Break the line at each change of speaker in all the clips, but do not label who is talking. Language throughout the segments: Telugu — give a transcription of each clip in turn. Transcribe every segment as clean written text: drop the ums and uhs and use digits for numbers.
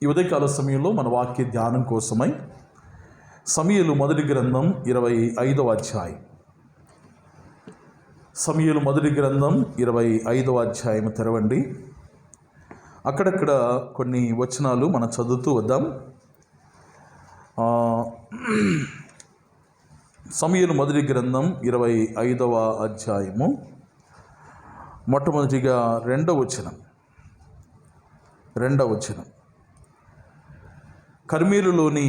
ఈ ఉదయకాల సమయంలో మన వాక్య ధ్యానం కోసమై సమూయేలు మొదటి గ్రంథం 25వ అధ్యాయం. సమూయేలు మొదటి గ్రంథం 25వ అధ్యాయం తెరవండి. అక్కడక్కడ కొన్ని వచనాలు మనం చదువుతూ వద్దాం. సమూయేలు మొదటి గ్రంథం 25వ అధ్యాయము మొట్టమొదటిగా రెండవ వచనం. కర్మేలులోని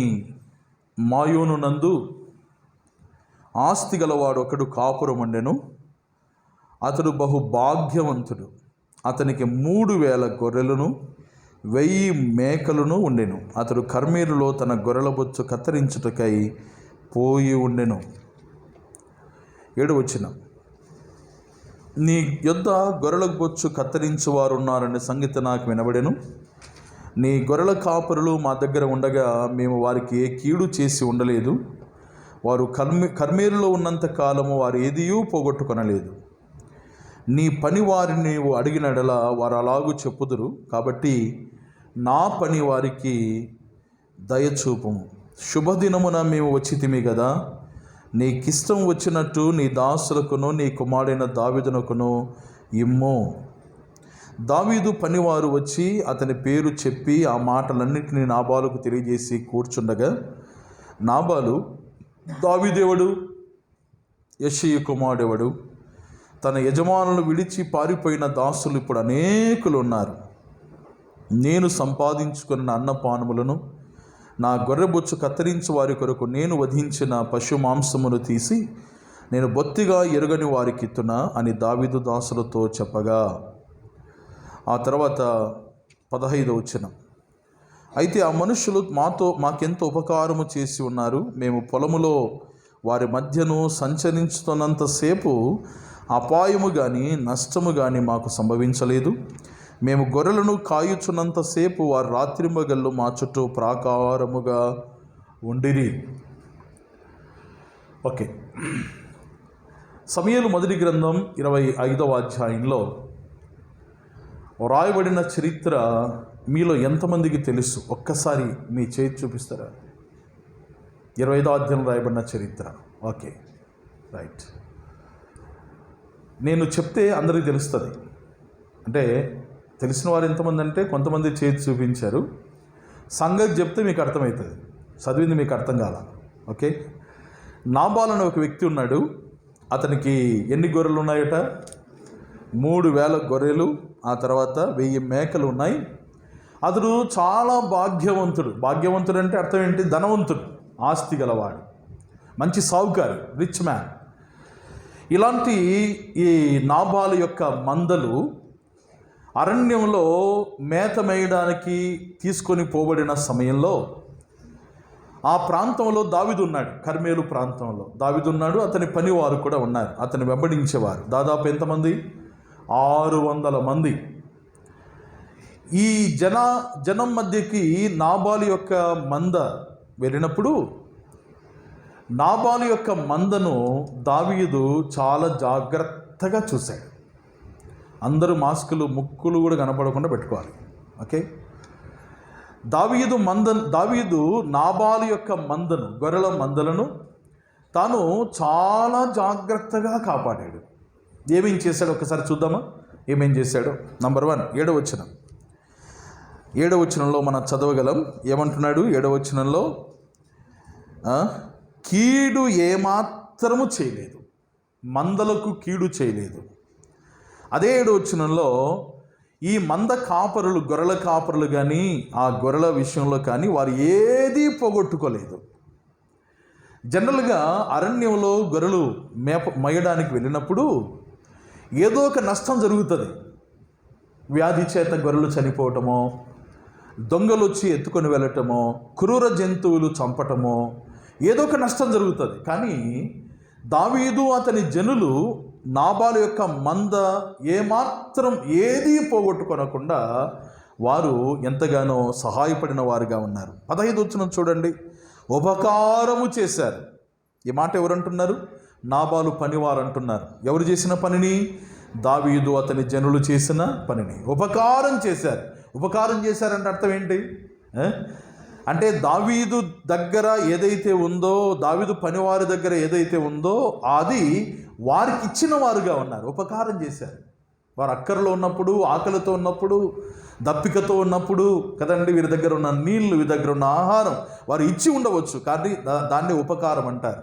మాయోను నందు ఆస్తి గలవాడు ఒకడు కాపురముండెను. అతడు బహు భాగ్యవంతుడు. అతనికి 3,000 గొర్రెలను 1,000 మేకలను ఉండెను. అతడు కర్మేలులో తన గొర్రెల బొచ్చు కత్తిరించుటకై పోయి ఉండెను. 7వ వచనం. నీ యొద్ద గొర్రెల బొచ్చు కత్తిరించువారు ఉన్నారనే సంగతి నాకు వినబడెను. నీ గొర్రెల కాపరులు మా దగ్గర ఉండగా మేము వారికి ఏ కీడు చేసి ఉండలేదు. వారు కర్మేలులో ఉన్నంత కాలము వారు ఏదియూ పోగొట్టుకొనలేదు. నీ పని వారిని నీవు అడిగినడలా వారు అలాగూ చెప్పుదురు. కాబట్టి నా పని వారికి దయచూపుము. శుభదినమున మేము వచ్చితిమి కదా. నీకిష్టం వచ్చినట్టు నీ దాసులకును నీ కుమారుడైన దావీదునకును ఇమ్ము. దావీదు పనివారు వచ్చి అతని పేరు చెప్పి ఆ మాటలన్నింటినీ నాబాలుకు తెలియజేసి కూర్చుండగా, నాబాలు, దావీదెవడు, యెష్షయి కుమారుడెవడు, తన యజమానులను విడిచి పారిపోయిన దాసులు ఇప్పుడు అనేకులు ఉన్నారు. నేను సంపాదించుకున్న అన్నపానములను నా గొర్రెబొచ్చు కత్తిరించు వారి కొరకు నేను వధించిన పశు మాంసమును తీసి నేను బొత్తిగా ఎరుగని వారికిత్తునా అని దావీదు దాసులతో చెప్పగా, ఆ తర్వాత 15వ వచనం. అయితే ఆ మనుషులు మాకెంతో ఉపకారము చేసి ఉన్నారు. మేము పొలములో వారి మధ్యను సంచరించుతున్నంతసేపు అపాయము కానీ నష్టము కానీ మాకు సంభవించలేదు. మేము గొర్రెలను కాయుచున్నంతసేపు వారు రాత్రింబగళ్ళు మా చుట్టూ ప్రాకారముగా ఉండిరి. ఓకే. సమూయేలు మొదటి గ్రంథం 25వ అధ్యాయంలో రాయబడిన చరిత్ర మీలో ఎంతమందికి తెలుసు? ఒక్కసారి మీ చేతి చూపిస్తారా? 25వ అధ్యాయం రాయబడిన చరిత్ర. Okay, right. నేను చెప్తే అందరికీ తెలుస్తుంది. అంటే తెలిసిన వారు ఎంతమంది అంటే కొంతమంది చేతి చూపించారు. సంగతి చెప్తే మీకు అర్థమవుతుంది, చదివింది మీకు అర్థం కాల. ఓకే. నాబాల్ అనే ఒక వ్యక్తి ఉన్నాడు. అతనికి ఎన్ని గొర్రెలు ఉన్నాయట? 3,000 గొర్రెలు, ఆ తర్వాత 1,000 మేకలు ఉన్నాయి. అతడు చాలా భాగ్యవంతుడు అంటే అర్థం ఏంటి? ధనవంతుడు, ఆస్తి గలవాడు, మంచి సావుకారు, రిచ్ మ్యాన్. ఇలాంటి ఈ నాబాలు యొక్క మందలు అరణ్యంలో మేత మేయడానికి తీసుకొని పోబడిన సమయంలో ఆ ప్రాంతంలో దావీదు ఉన్నాడు. కర్మేలు ప్రాంతంలో దావీదు ఉన్నాడు. అతని పనివారు కూడా ఉన్నారు, అతని వెంబడించేవారు. దాదాపు ఎంతమంది? 600 మంది. ఈ జనం మధ్యకి నాబాలు యొక్క మంద వెళ్ళినప్పుడు నాబాలు యొక్క మందను దావీదు చాలా జాగ్రత్తగా చూశాడు. అందరూ మాస్కులు, ముక్కులు కూడా కనపడకుండా పెట్టుకోవాలి. ఓకే. దావీదు నాబాలు యొక్క మందను, గొర్రెల మందలను తాను చాలా జాగ్రత్తగా కాపాడాడు. ఏమేం చేశాడు ఒకసారి చూద్దామా? ఏమేం చేశాడు? నంబర్ 1, 7వ వచనం. 7వ వచనంలో మనం చదవగలం. ఏమంటున్నాడు 7వ వచనంలో? కీడు ఏమాత్రము చేయలేదు, మందలకు కీడు చేయలేదు. అదే 7వ వచనంలో ఈ మంద కాపరులు, గొర్రెల కాపరులు కానీ ఆ గొర్రెల విషయంలో కానీ వారు ఏదీ పోగొట్టుకోలేదు. జనరల్గా అరణ్యంలో గొర్రెలు మేయడానికి వెళ్ళినప్పుడు ఏదో ఒక నష్టం జరుగుతుంది. వ్యాధి చేత గొర్రెలు చనిపోవటమో, దొంగలు వచ్చి ఎత్తుకొని వెళ్ళటమో, క్రూర జంతువులు చంపటమో, ఏదో ఒక నష్టం జరుగుతుంది. కానీ దావీదు అతని జనులు నాబాలు యొక్క మంద ఏమాత్రం ఏదీ పోగొట్టుకొనకుండా వారు ఎంతగానో సహాయపడిన వారుగా ఉన్నారు. 15వ వచనం చూడండి. ఉపకారము చేశారు. ఈ మాట ఎవరంటున్నారు? నాబాలు పనివారు అంటున్నారు. ఎవరు చేసిన పనిని? దావీదు అతని జనులు చేసిన పనిని ఉపకారం చేశారు. ఉపకారం చేశారంటే అర్థం ఏంటి? అంటే దావీదు దగ్గర ఏదైతే ఉందో, దావీదు పనివారి దగ్గర ఏదైతే ఉందో అది వారికి ఇచ్చిన వారుగా ఉన్నారు, ఉపకారం చేశారు. వారు అక్కరలో ఉన్నప్పుడు, ఆకలితో ఉన్నప్పుడు, దప్పికతో ఉన్నప్పుడు కదండి, వీరి దగ్గర ఉన్న నీళ్లు, వీరి దగ్గర ఉన్న ఆహారం వారు ఇచ్చి ఉండవచ్చు, కానీ దాన్ని ఉపకారం అంటారు.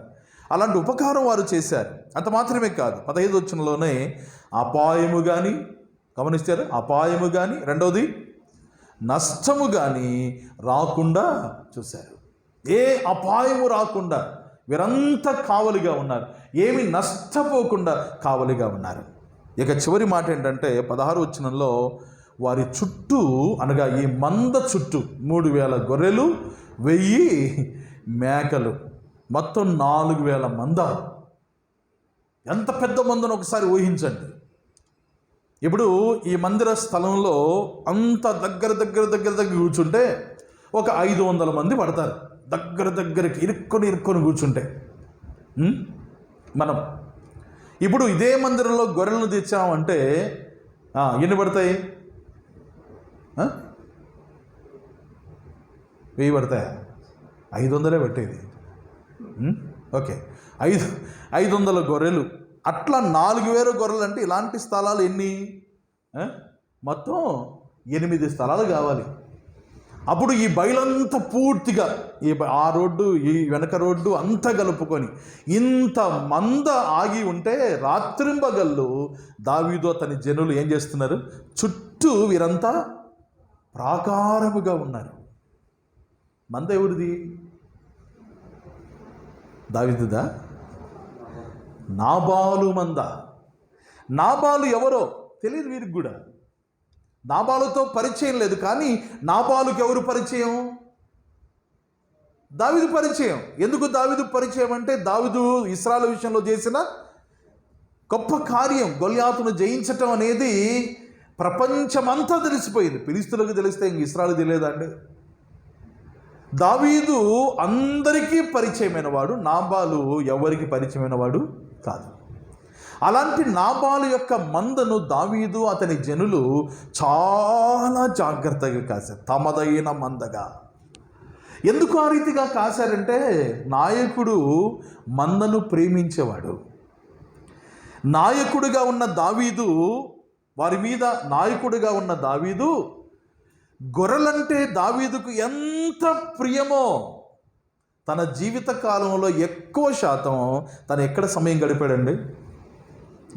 అలాంటి ఉపకారం వారు చేశారు. అంత మాత్రమే కాదు, 15వ వచనంలోనే అపాయము కానీ, గమనిస్తారు, అపాయము కానీ, రెండవది నష్టము కానీ రాకుండా చూశారు. ఏ అపాయము రాకుండా వీరంతా కావలిగా ఉన్నారు, ఏమి నష్టపోకుండా కావలిగా ఉన్నారు. ఇక చివరి మాట ఏంటంటే 16వ వచనంలో వారి చుట్టూ, అనగా ఈ మంద చుట్టూ 3000 గొర్రెలు, 1000 మేకలు, మొత్తం 4000 మంద. ఎంత పెద్ద మందను ఒకసారి ఊహించండి. ఇప్పుడు ఈ మందిర స్థలంలో అంత దగ్గర కూర్చుంటే ఒక 500 మంది పడతారు. దగ్గరికి ఇరుక్కొని కూర్చుంటే మనం ఇప్పుడు ఇదే మందిరంలో గొర్రెలను తెచ్చామంటే ఎన్ని పడతాయి? 1000 పడతాయా? 500 పట్టేది. ఓకే, 500 గొర్రెలు, అట్లా 4000 గొర్రెలు. అంటే ఇలాంటి స్థలాలు ఎన్ని? మొత్తం 8 స్థలాలు కావాలి. అప్పుడు ఈ బయలంతా పూర్తిగా ఆ రోడ్డు, ఈ వెనక రోడ్డు అంతా కలుపుకొని ఇంత మంద ఆగి ఉంటే రాత్రింబగళ్ళు దావీదు అతని జనులు ఏం చేస్తున్నారు? చుట్టూ వీరంతా ప్రాకారముగా ఉన్నారు. మంద ఎవరిది? దావీదుదా? నాబాలు మంద. నాబాలు ఎవరో తెలియదు వీరికి కూడా. నాబాలుతో పరిచయం లేదు, కానీ నాబాలుకి ఎవరు పరిచయం? దావీదు పరిచయం. ఎందుకు దావీదు పరిచయం అంటే, దావీదు ఇశ్రాయేలు విషయంలో చేసిన గొప్ప కార్యం, గొల్యాతును జయించటం అనేది ప్రపంచమంతా తెలిసిపోయింది. ఫిలిష్తీయులకు తెలిస్తే ఇంక ఇశ్రాయేలు తెలియదండి. దావీదు అందరికీ పరిచయమైన వాడు, నాబాలు ఎవరికి పరిచయమైన వాడు కాదు. అలాంటి నాబాలు యొక్క మందను దావీదు అతని జనులు చాలా జాగ్రత్తగా కాశారు, తమదైన మందగా. ఎందుకు ఆ రీతిగా కాశారంటే, నాయకుడు మందను ప్రేమించేవాడు. నాయకుడిగా ఉన్న దావీదు, వారి మీద నాయకుడిగా ఉన్న దావీదు, గొర్రెలంటే దావీదుకు ఎంత ప్రియమో తన జీవిత కాలంలో ఎక్కువ శాతం తను ఎక్కడ సమయం గడిపాడండి?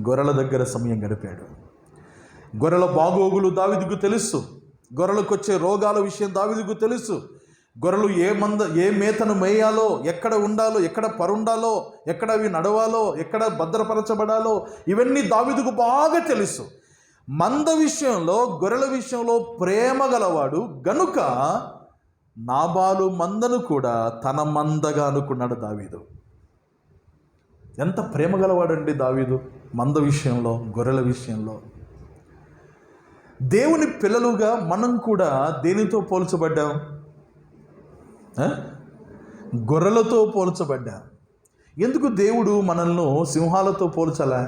గొర్రెల దగ్గర సమయం గడిపాడు. గొర్రెల బాగోగులు దావీదుకు తెలుసు. గొర్రెలకు వచ్చే రోగాల విషయం దావీదుకు తెలుసు. గొర్రెలు ఏ మేతను మేయాలో, ఎక్కడ ఉండాలో, ఎక్కడ పరుండాలో, ఎక్కడ అవి నడవాలో, ఎక్కడ భద్రపరచబడాలో, ఇవన్నీ దావీదుకు బాగా తెలుసు. మంద విషయంలో, గొర్రెల విషయంలో ప్రేమ గలవాడు గనుక నాబాలు మందను కూడా తన మందగా అనుకున్నాడు దావీదు. ఎంత ప్రేమ గలవాడండి దావీదు మంద విషయంలో, గొర్రెల విషయంలో. దేవుని పిల్లలుగా మనం కూడా దేనితో పోల్చబడ్డాం? గొర్రెలతో పోల్చబడ్డాం. ఎందుకు దేవుడు మనల్ని సింహాలతో పోల్చలా?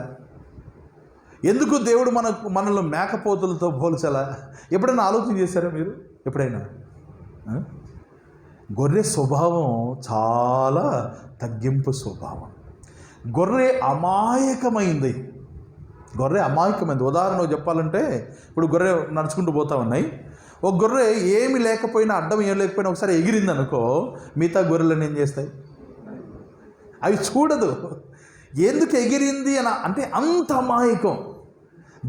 ఎందుకు దేవుడు మనల్ని మేకపోతులతో పోల్చలా? ఎప్పుడైనా ఆలోచన చేశారా మీరు? ఎప్పుడైనా? గొర్రె స్వభావం చాలా తగ్గింపు స్వభావం. గొర్రె అమాయకమైంది. ఉదాహరణ చెప్పాలంటే, ఇప్పుడు గొర్రె నడుచుకుంటూ పోతా ఉన్నాయి. ఒక గొర్రె ఏమి లేకపోయినా, అడ్డం ఏం లేకపోయినా ఒకసారి ఎగిరింది అనుకో, మిగతా గొర్రెలను ఏం చేస్తాయి? అవి చూడదు ఎందుకు ఎగిరింది అని. అంటే అంత అమాయకం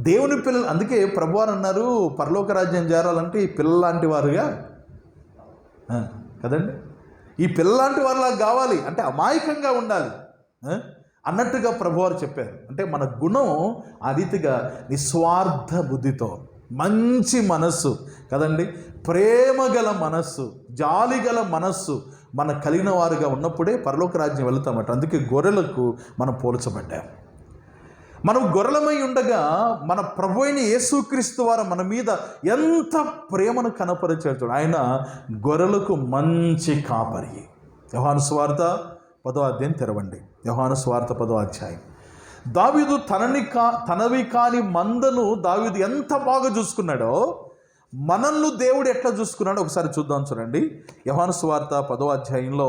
దేవుని పిల్లలు. అందుకే ప్రభువారు అన్నారు, పరలోక రాజ్యం చేరాలంటే ఈ పిల్లలాంటి వారుగా కదండి, ఈ పిల్లలాంటి వారిలా కావాలి, అంటే అమాయకంగా ఉండాలి అన్నట్టుగా ప్రభువారు చెప్పారు. అంటే మన గుణం ఆ రీతిగా నిస్వార్థ బుద్ధితో, మంచి మనస్సు కదండి, ప్రేమ గల మనస్సు, జాలి గల మనస్సు మన కలిగిన వారుగా ఉన్నప్పుడే పరలోక రాజ్యం వెళుతామట. అందుకే గొర్రెలకు మనం పోల్చబడ్డాం. మనం గొర్రెలమై ఉండగా మన ప్రభు అయిన యేసుక్రీస్తు వారు మన మీద ఎంత ప్రేమను కనపరిచాడు. ఆయన గొర్రెలకు మంచి కాపరి. యోహాను సువార్త 10వ అధ్యాయం తెరవండి. యోహాను సువార్త 10వ అధ్యాయం. దావీదు తనవి కాని మందను దావీదు ఎంత బాగా చూసుకున్నాడో, మనల్ని దేవుడు ఎట్లా చూసుకున్నాడో ఒకసారి చూద్దాం. చూడండి, యోహాను సువార్త 10వ అధ్యాయంలో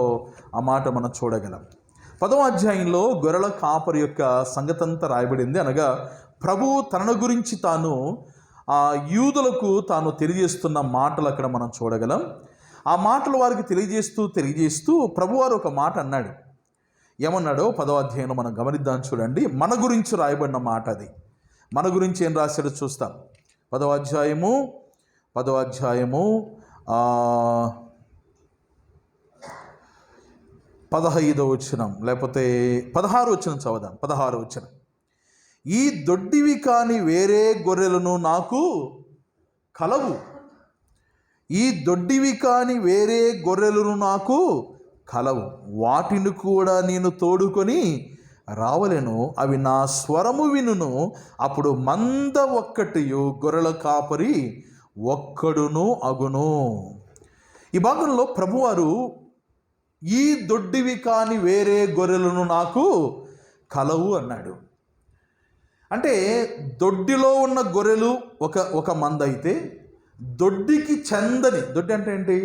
ఆ మాట మనం చూడగలం. 10వ అధ్యాయంలో గొర్రెల కాపరి యొక్క సంగతంతా రాయబడింది. అనగా ప్రభువు తనను గురించి తాను యూదులకు తాను తెలియజేస్తున్న మాటలు అక్కడ మనం చూడగలం. ఆ మాటలు వారికి తెలియజేస్తూ ప్రభువారు ఒక మాట అన్నాడు. ఏమన్నాడో 10వ అధ్యాయంలో మనం గమనిద్దాం. చూడండి, మన గురించి రాయబడిన మాట అది. మన గురించి ఏం రాశాడో చూస్తాం. 10వ అధ్యాయము 15వ వచనం, లేకపోతే 16వ వచనం చదువుదాం. 16వ వచనం, ఈ దొడ్డివి కాని వేరే గొర్రెలను నాకు కలవు. ఈ దొడ్డివి కాని వేరే గొర్రెలను నాకు కలవు, వాటిని కూడా నేను తోడుకొని రావలేను. అవి నా స్వరము వినును. అప్పుడు మంద ఒక్కటియు గొర్రెల కాపరి ఒక్కడును అగును. ఈ భాగంలో ప్రభువారు ఈ దొడ్డివి కాని వేరే గొర్రెలను నాకు కలవు అన్నాడు. అంటే దొడ్డిలో ఉన్న గొర్రెలు ఒక మంద అయితే, దొడ్డికి చెందని, దొడ్డి అంటే ఏంటి?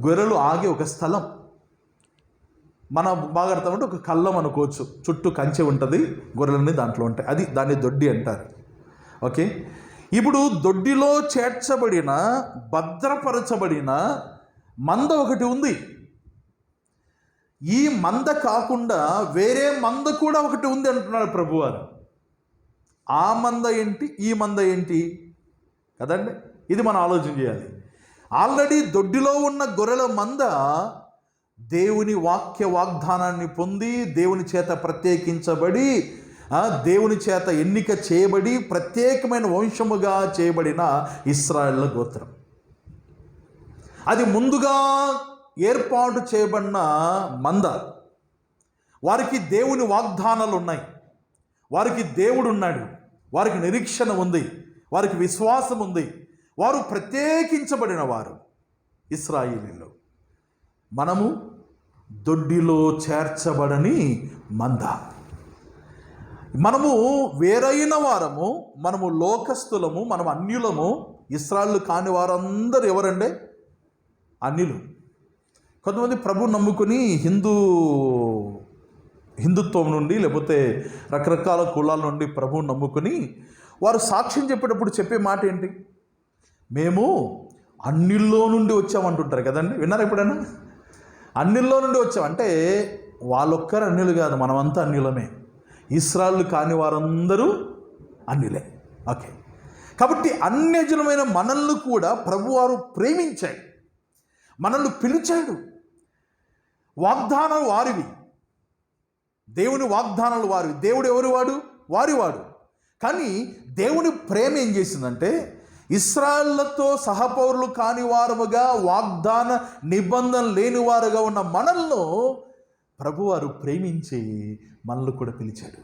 గొర్రెలు ఆగే ఒక స్థలం. మన బాగా అర్థమంటే ఒక కళ్ళం అనుకోవచ్చు. చుట్టూ కంచె ఉంటుంది, గొర్రెలన్నీ దాంట్లో ఉంటాయి. దాన్ని దొడ్డి అంటారు. ఓకే, ఇప్పుడు దొడ్డిలో చేర్చబడిన భద్రపరచబడిన మంద ఒకటి ఉంది. ఈ మంద కాకుండా వేరే మంద కూడా ఒకటి ఉంది అంటున్నాడు ప్రభువారు. ఆ మంద ఏంటి, ఈ మంద ఏంటి కదండి? ఇది మనం ఆలోచన చేయాలి. ఆల్రెడీ దొడ్డిలో ఉన్న గొర్రెల మంద దేవుని వాగ్దానాన్ని పొంది, దేవుని చేత ప్రత్యేకించబడి, దేవుని చేత ఎన్నిక చేయబడి, ప్రత్యేకమైన వంశముగా చేయబడిన ఇశ్రాయేలు గోత్రం. అది ముందుగా ఏర్పాటు చేయబడిన మంద. వారికి దేవుని వాగ్దానాలు ఉన్నాయి, వారికి దేవుడు ఉన్నాడు, వారికి నిరీక్షణ ఉంది, వారికి విశ్వాసం ఉంది. వారు ప్రత్యేకించబడిన వారు ఇశ్రాయేలీయులు. మనము దొడ్డిలో చేర్చబడని మంద. మనము వేరైన వారము, మనము లోకస్తులము, మనం అన్యులము. ఇశ్రాయేలు కాని వారందరూ ఎవరండి? అన్యులు. కొంతమంది ప్రభు నమ్ముకుని హిందుత్వం నుండి, లేకపోతే రకరకాల కులాల నుండి ప్రభువు నమ్ముకుని వారు సాక్ష్యం చెప్పేటప్పుడు చెప్పే మాట ఏంటి? మేము అన్యుల్లో నుండి వచ్చామంటుంటారు కదండి. విన్నారా ఎప్పుడైనా? అన్యుల్లో నుండి వచ్చామంటే వాళ్ళొక్కరు అన్యులు కాదు, మనమంతా అన్యులమే. ఇశ్రాయేలు కాని వారందరూ అన్యులే. ఓకే, కాబట్టి అన్యజనమైన మనల్ని కూడా ప్రభువారు ప్రేమించాడు, మనల్ని పిలిచాడు. వాగ్దానాలు వారివి, దేవుని వాగ్దానాలు వారివి. దేవుడు ఎవరు? వాడు. కానీ దేవుని ప్రేమ ఏం చేసిందంటే, ఇశ్రాయేలుతో సహపౌరులు కాని వారముగా, వాగ్దాన నిబంధన లేని వారుగా ఉన్న మనల్ని ప్రభువారు ప్రేమించి మనల్ని కూడా పిలిచాడు.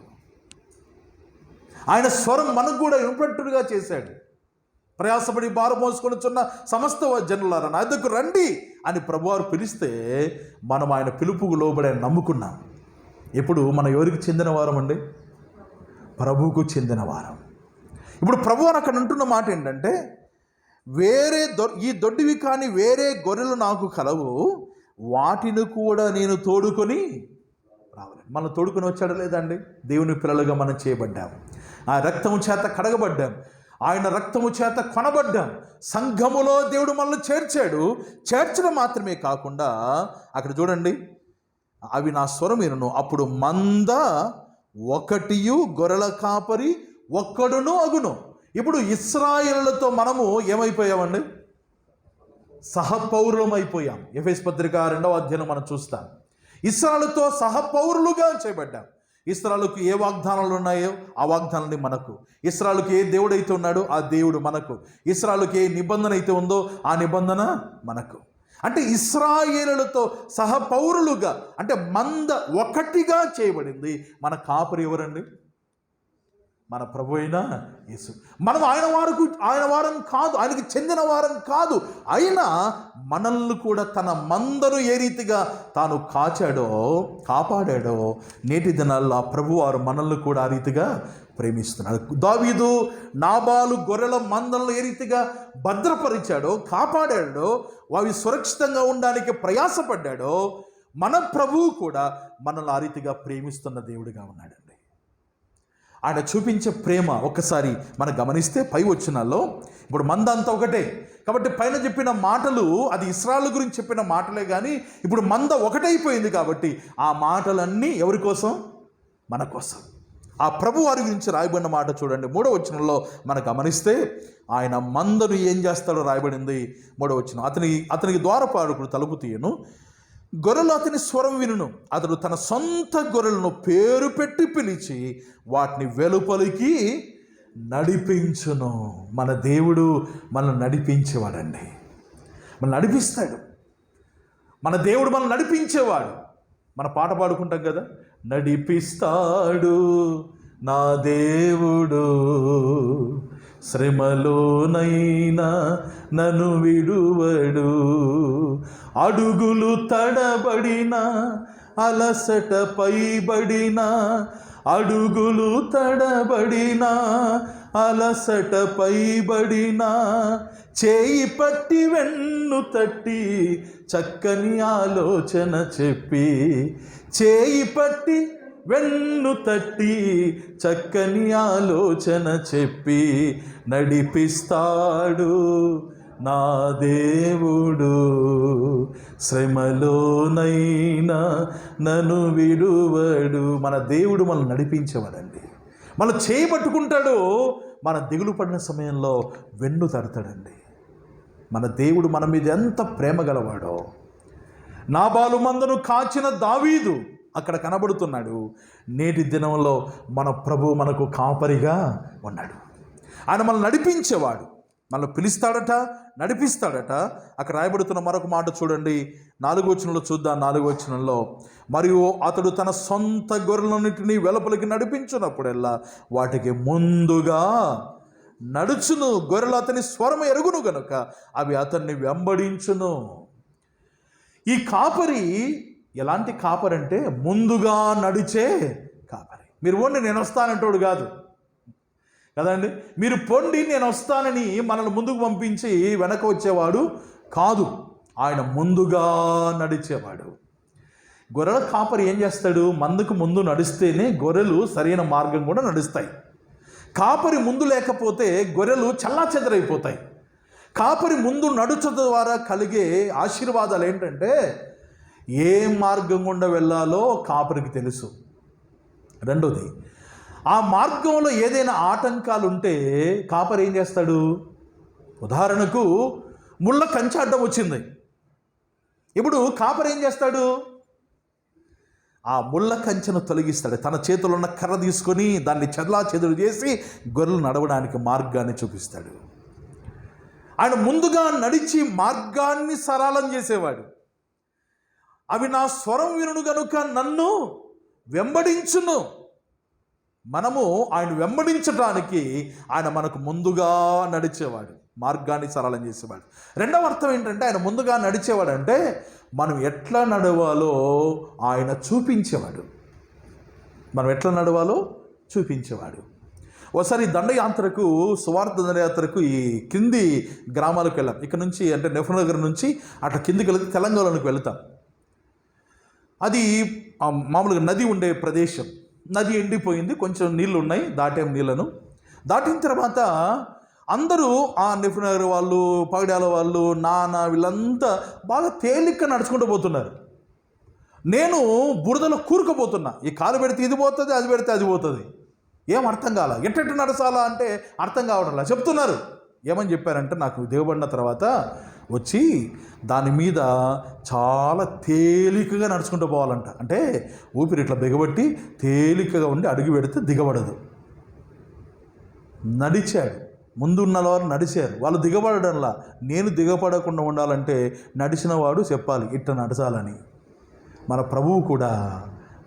ఆయన స్వరం మనకు కూడా వినపట్టుగా చేశాడు. ప్రయాసపడి భారం మోసుకొనిచున్న సమస్త జనులారా నా దగ్గరకు రండి అని ప్రభువారు పిలిస్తే మనం ఆయన పిలుపుకు లోబడి నమ్ముకున్నాం. ఇప్పుడు మనం ఎవరికి చెందిన వారం అండి? ప్రభువుకు చెందిన వారం. ఇప్పుడు ప్రభువారు అక్కడ అంటున్న మాట ఏంటంటే, ఈ దొడ్డివి కాని వేరే గొర్రెలు నాకు కలవు, వాటిని కూడా నేను తోడుకొని రావాలి. మనం తోడుకొని వచ్చాడు లేదండి? దేవుని పిల్లలుగా మనం చేయబడ్డాం, ఆ రక్తము చేత కడగబడ్డాం, ఆయన రక్తము చేత కొనబడ్డాం. సంఘములో దేవుడు మనల్ని చేర్చడం మాత్రమే కాకుండా అక్కడ చూడండి, అవి నా స్వరం వినును. అప్పుడు మంద ఒకటియు గొర్రెల కాపరి ఒక్కడును అగును. ఇప్పుడు ఇశ్రాయేలులతో మనము ఏమైపోయామండి? సహపౌరులం అయిపోయాం. ఎఫెసు పత్రిక 2వ అధ్యాయం మనం చూస్తాం. ఇశ్రాయేలుతో సహపౌరులుగా చేయబడ్డాం. ఇశ్రాయేలుకు ఏ వాగ్దానాలు ఉన్నాయో ఆ వాగ్దానాన్ని మనకు, ఇశ్రాయేలుకు ఏ దేవుడు అయితే ఉన్నాడో ఆ దేవుడు మనకు, ఇశ్రాయేలుకు ఏ నిబంధన అయితే ఉందో ఆ నిబంధన మనకు. అంటే ఇశ్రాయేలులతో సహపౌరులుగా, అంటే మంద ఒకటిగా చేయబడింది. మన కాపరి ఎవరండి? మన ప్రభు అయిన యేసు. మనం ఆయన వారం కాదు, ఆయనకి చెందిన వారం కాదు. అయినా మనల్ని కూడా తన మందను ఏ రీతిగా తాను కాపాడాడో నేటి దినాల్లో ఆ ప్రభువారు మనల్ని కూడా ఆ రీతిగా ప్రేమిస్తున్నాడు. దావీదు నాబాలు గొర్రెల మందలను ఏ రీతిగా భద్రపరిచాడో, కాపాడాడో, అవి సురక్షితంగా ఉండడానికి ప్రయాసపడ్డాడో, మన ప్రభువు కూడా మనల్ని ఆ రీతిగా ప్రేమిస్తున్న దేవుడిగా ఉన్నాడండి. ఆయన చూపించే ప్రేమ ఒక్కసారి మనం గమనిస్తే పై వచనాల్లో, ఇప్పుడు మంద అంతా ఒకటే కాబట్టి పైన చెప్పిన మాటలు అది ఇశ్రాయేలు గురించి చెప్పిన మాటలే, కానీ ఇప్పుడు మంద ఒకటైపోయింది కాబట్టి ఆ మాటలన్నీ ఎవరి కోసం? మన కోసం. ఆ ప్రభు వారి గురించి రాయబడిన మాట చూడండి 3వ వచనంలో మనం గమనిస్తే, ఆయన మందను ఏం చేస్తాడో రాయబడింది 3వ వచనం. అతనికి ద్వారపాలకుడు తలుపు తీయను, గొర్రెలు అతని స్వరం వినును, అతడు తన సొంత గొర్రెలను పేరు పెట్టి పిలిచి వాటిని వెలుపలికి నడిపించును. మన దేవుడు మనల్ని నడిపించేవాడండి. మనం నడిపిస్తాడు. మన దేవుడు మనల్ని నడిపించేవాడు. మన పాట పాడుకుంటాం కదా, నడిపిస్తాడు నా దేవుడు, శ్రమలోనైనా నన్ను విడువడు, అడుగులు తడబడిన అలసట పైబడిన, అడుగులు తడబడిన అలసట పైబడిన, చేయి పట్టి వెన్ను తట్టి చక్కని ఆలోచన చెప్పి, చేయి పట్టి వెన్ను తట్టి చక్కని ఆలోచన చెప్పి నడిపిస్తాడు నా దేవుడు, శ్రమలోనైనా నన్ను విడువడు. మన దేవుడు మనల్ని నడిపించేవాడండి. మనం చేయబట్టుకుంటాడు. మన దిగులు పడిన సమయంలో వెన్ను తడతాడండి. మన దేవుడు మన మీద ఎంత ప్రేమ గలవాడో. నాబాలు మందను కాచిన దావీదు అక్కడ కనబడుతున్నాడు. నేటి దినంలో మన ప్రభు మనకు కాపరిగా ఉన్నాడు. ఆయన మనల్ని నడిపించేవాడు. మనల్ని పిలుస్తాడట, నడిపిస్తాడట. అక్కడ రాయబడుతున్న మరొక మాట చూడండి, 4వ వచనంలో చూద్దాం. 4వ వచనంలో, మరియు అతడు తన సొంత గొర్రెలన్నింటినీ వెలుపలికి నడిపించినప్పుడల్లా వాటికి ముందుగా నడుచును, గొర్రెలు అతని స్వరము ఎరుగును గనుక అవి అతన్ని వెంబడించును. ఈ కాపరి ఎలాంటి కాపరి అంటే ముందుగా నడిచే కాపరి. మీరు పోండి నేను వస్తానంటోడు కాదు కదండి. మీరు పొండి నేను వస్తానని మనల్ని ముందుకు పంపించి వెనక వచ్చేవాడు కాదు. ఆయన ముందుగా నడిచేవాడు. గొర్రెల కాపరి ఏం చేస్తాడు? మందుకు ముందు నడిస్తేనే గొర్రెలు సరైన మార్గం కూడా నడుస్తాయి. కాపరి ముందు లేకపోతే గొర్రెలు చల్లాచెదరైపోతాయి. కాపరి ముందు నడుచడం ద్వారా కలిగే ఆశీర్వాదాలు ఏంటంటే, ఏ మార్గం గుండా వెళ్ళాలో కాపరికి తెలుసు. రెండోది, ఆ మార్గంలో ఏదైనా ఆటంకాలు ఉంటే కాపరి ఏం చేస్తాడు? ఉదాహరణకు ముళ్ళ కంచె అడ్డం వచ్చింది. ఇప్పుడు కాపరి ఏం చేస్తాడు? ఆ ముళ్ళ కంచెను తొలగిస్తాడు. తన చేతిలో ఉన్న కర్ర తీసుకొని దాన్ని చెదలు చేసి గొర్రెలు నడవడానికి మార్గాన్ని చూపిస్తాడు. ఆయన ముందుగా నడిచి మార్గాన్ని సరళం చేసేవాడు. అవి నా స్వరం వినును గనుక నన్ను వెంబడించును. మనము ఆయన వెంబడించడానికి ఆయన మనకు ముందుగా నడిచేవాడు, మార్గాన్ని సరళం చేసేవాడు. రెండవ అర్థం ఏంటంటే, ఆయన ముందుగా నడిచేవాడు అంటే మనం ఎట్లా నడవాలో ఆయన చూపించేవాడు. మనం ఎట్లా నడవాలో చూపించేవాడు. ఒకసారి దండయాత్రకు, సువార్త దండయాత్రకు ఈ కింది గ్రామాలకు వెళ్ళాం. ఇక్కడ నుంచి అంటే నెఫ్నగర్ నుంచి అట్లా కిందికి వెళ్తే తెలంగాణలోకి వెళ్తాం. అది మామూలుగా నది ఉండే ప్రదేశం. నది ఎండిపోయింది, కొంచెం నీళ్ళు ఉన్నాయి, దాటాం నీళ్ళను. దాటిన తర్వాత అందరూ ఆ నెఫ్నగర్ వాళ్ళు, పగడాల వాళ్ళు, నాన్న వీళ్ళంతా బాగా తేలిక నడుచుకుంటూ పోతున్నారు. నేను బురదలో కూరుకుపోతున్నా. ఈ కాలు పెడితే ఇది పోతుంది, అది పెడితే అది పోతుంది. ఏం అర్థం కాల. ఎట్టెట్టు నడచాలా అంటే అర్థం కావడంలా. చెప్తున్నారు. ఏమని చెప్పారంటే, నాకు దిగబడిన తర్వాత వచ్చి దాని మీద చాలా తేలికగా నడుచుకుంటూ పోవాలంట. అంటే ఊపిరి ఇట్లా బిగబట్టి తేలికగా ఉండి అడుగు పెడితే దిగబడదు. నడిచాడు. ముందున్న వారు నడిచారు, వాళ్ళు దిగబడడంలా. నేను దిగబడకుండా ఉండాలంటే నడిచిన వాడు చెప్పాలి ఇట్లా నడచాలని. మన ప్రభువు కూడా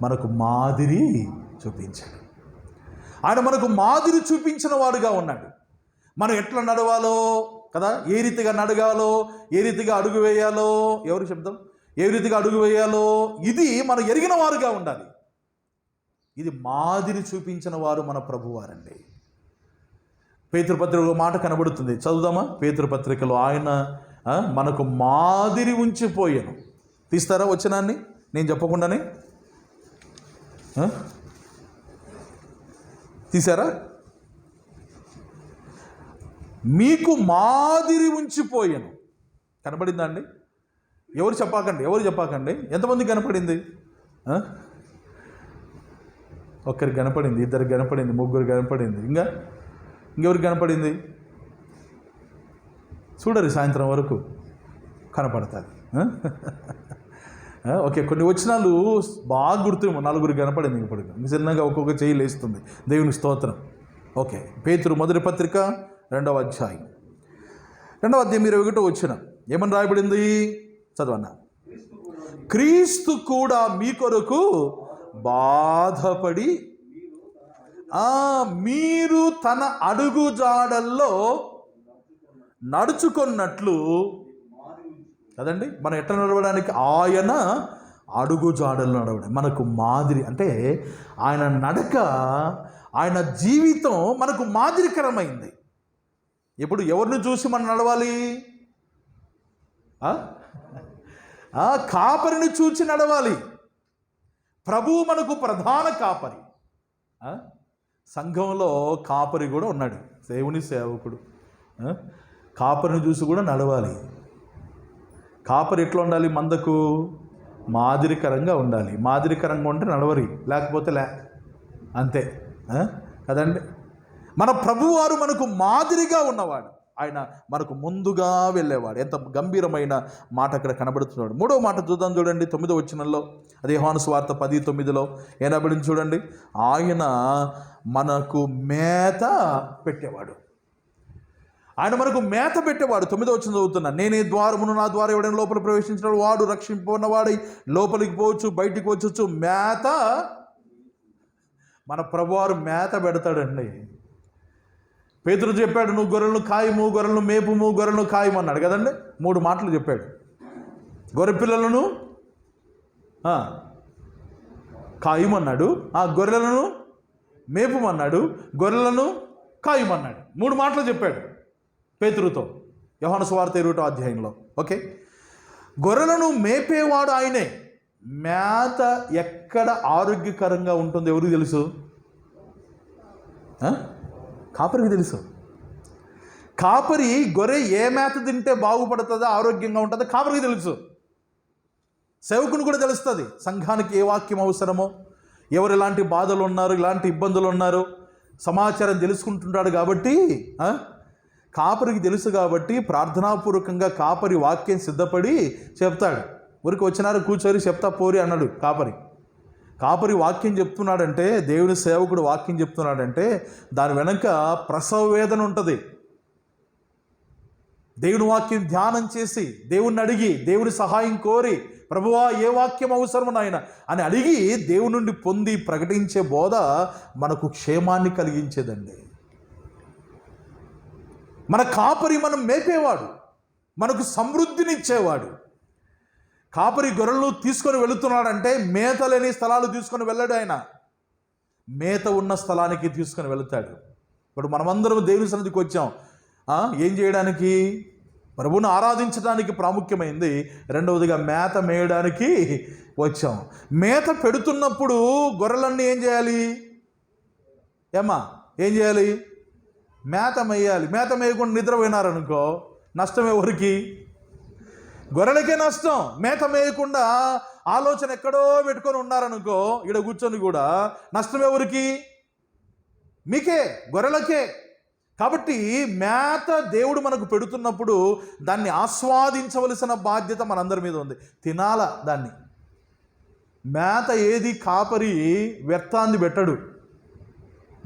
మనకు మాదిరి చూపించాడు. ఆయన మనకు మాదిరి చూపించిన వాడుగా ఉన్నాడు. మనం ఎట్లా నడవాలో కదా, ఏ రీతిగా నడగాలో, ఏ రీతిగా అడుగు వేయాలో, ఎవరు శబ్దం, ఏ రీతిగా అడుగు వేయాలో ఇది మనం ఎరిగిన వారుగా ఉండాలి. ఇది మాదిరి చూపించిన వారు మన ప్రభువారండి. పేతురుపత్రికలో మాట కనబడుతుంది, చదువుదామా? పేతురుపత్రికలో ఆయన మనకు మాదిరి ఉంచిపోయాను. తీస్తారా వచనాన్ని నేను చెప్పకుండానే? తీసారా? మీకు మాదిరి ఉంచిపోయాను. కనబడిందా అండి? ఎవరు చెప్పాకండి. ఎంతమంది కనపడింది? ఒక్కరికి కనపడింది, ఇద్దరికి కనపడింది, ముగ్గురు కనపడింది, ఇంకెవరికి కనపడింది? చూడరు, సాయంత్రం వరకు కనపడతాది. ఓకే, కొన్ని వచనాలు బాగా గుర్తు, నలుగురు కనపడింది. ఇప్పటికి నిజంగా ఒక్కొక్క చేయి లేస్తుంది. దేవుని స్తోత్రం. ఓకే, పేతురు మొదటి పత్రిక 2వ అధ్యాయం 21వ వచనం ఏమని రాయబడింది? చదవన్నా. క్రీస్తు కూడా మీ కొరకు బాధపడి మీరు తన అడుగుజాడల్లో నడుచుకున్నట్లు కదండి. మనం ఎట్లా నడవడానికి? ఆయన అడుగుజాడల్లో నడవడం మనకు మాదిరి. అంటే ఆయన నడక, ఆయన జీవితం మనకు మాదిరికరమైంది. ఇప్పుడు ఎవరిని చూసి మనం నడవాలి? కాపరిని చూచి నడవాలి. ప్రభువు మనకు ప్రధాన కాపరి. సంఘంలో కాపరి కూడా ఉన్నాడు, దేవుని సేవకుడు. కాపరిని చూసి కూడా నడవాలి. కాపరి ఎట్లా ఉండాలి? మందకు మాదిరికరంగా ఉండాలి. మాదిరికరంగా ఉంటే నడవరి, లేకపోతే అంతే కదండి. మన ప్రభువారు మనకు మాదిరిగా ఉన్నవాడు. ఆయన మనకు ముందుగా వెళ్ళేవాడు. ఎంత గంభీరమైన మాట అక్కడ కనబడుతున్నాడు. 3వ మాట చూద్దాం, చూడండి 9వ వచనంలో. అది యోహాను సువార్త 10:9లో ఏనబడింది చూడండి. ఆయన మనకు మేత పెట్టేవాడు. ఆయన మనకు మేత పెట్టేవాడు. 9వ వచనం చదువుతున్నా. నేనే ద్వారమును, నా ద్వారా ఎవడైనా లోపల ప్రవేశించిన వాడు రక్షింపబడినవాడై లోపలికి పోవచ్చు, బయటికి వచ్చొచ్చు. మేత, మన ప్రభువారు మేత పెడతాడండి. పేతురు చెప్పాడు, నువ్వు గొర్రెలను కాయము, గొర్రెలను మేపుము, గొర్రెలను కాయము అన్నాడు కదండి. 3 మాటలు చెప్పాడు. గొర్రె పిల్లలను కాయమన్నాడు, గొర్రెలను మేపుమన్నాడు, గొర్రెలను కాయమన్నాడు. 3 మాటలు చెప్పాడు పేతురుతో యోహాను సువార్త 20వ అధ్యాయంలో. ఓకే, గొర్రెలను మేపేవాడు ఆయనే. మేత ఎక్కడ ఆరోగ్యకరంగా ఉంటుందో ఎవరికి తెలుసు? కాపరికి తెలుసు. కాపరి గొర్రె ఏ మేత తింటే బాగుపడుతుందో, ఆరోగ్యంగా ఉంటుందో కాపరికి తెలుసు. సేవకుని కూడా తెలుస్తుంది సంఘానికి ఏ వాక్యం అవసరమో, ఎవరు ఎలాంటి బాధలు ఉన్నారు, ఇలాంటి ఇబ్బందులు ఉన్నారు, సమాచారం తెలుసుకుంటుంటాడు. కాబట్టి కాపరికి తెలుసు. కాబట్టి ప్రార్థనాపూర్వకంగా కాపరి వాక్యం సిద్ధపడి చెప్తాడు. ఊరికి వచ్చినారు కూర్చొని చెప్తా పోరి అన్నాడు కాపరి. కాపరి వాక్యం చెప్తున్నాడంటే, దేవుని సేవకుడు వాక్యం చెప్తున్నాడంటే దాని వెనక ప్రసవ వేదన ఉంటుంది. దేవుని వాక్యం ధ్యానం చేసి, దేవుణ్ణి అడిగి, దేవుని సహాయం కోరి, ప్రభువా ఏ వాక్యం అవసరము నాయన అని అడిగి దేవుని నుండి పొంది ప్రకటించే బోధ మనకు క్షేమాన్ని కలిగించేదండి. మన కాపరి మనం మేపేవాడు, మనకు సమృద్ధినిచ్చేవాడు. కాపరి గొర్రెలు తీసుకొని వెళుతున్నాడంటే మేత లేని స్థలాలు తీసుకొని వెళ్ళాడు. ఆయన మేత ఉన్న స్థలానికి తీసుకొని వెళుతాడు. ఇప్పుడు మనమందరం దేవుని సన్నిధికి వచ్చాం. ఏం చేయడానికి? ప్రభువును ఆరాధించడానికి ప్రాముఖ్యమైంది. రెండవదిగా మేత మేయడానికి వచ్చాం. మేత పెడుతున్నప్పుడు గొర్రెలన్నీ ఏం చేయాలి? ఏం చేయాలి? మేత మేయాలి. మేత మేయకుండా నిద్రపోయినారనుకో నష్టం ఎవరికి? గొర్రెలకే నష్టం. మేత మేయకుండా ఆలోచన ఎక్కడో పెట్టుకొని ఉన్నారనుకో, ఇక్కడ కూర్చొని కూడా నష్టం ఎవరికి? మీకే, గొర్రెలకే. కాబట్టి మేత దేవుడు మనకు పెడుతున్నప్పుడు దాన్ని ఆస్వాదించవలసిన బాధ్యత మనందరి మీద ఉంది. తినాల దాన్ని. మేత ఏది కాపరి వ్యర్థాన్ని పెట్టడు,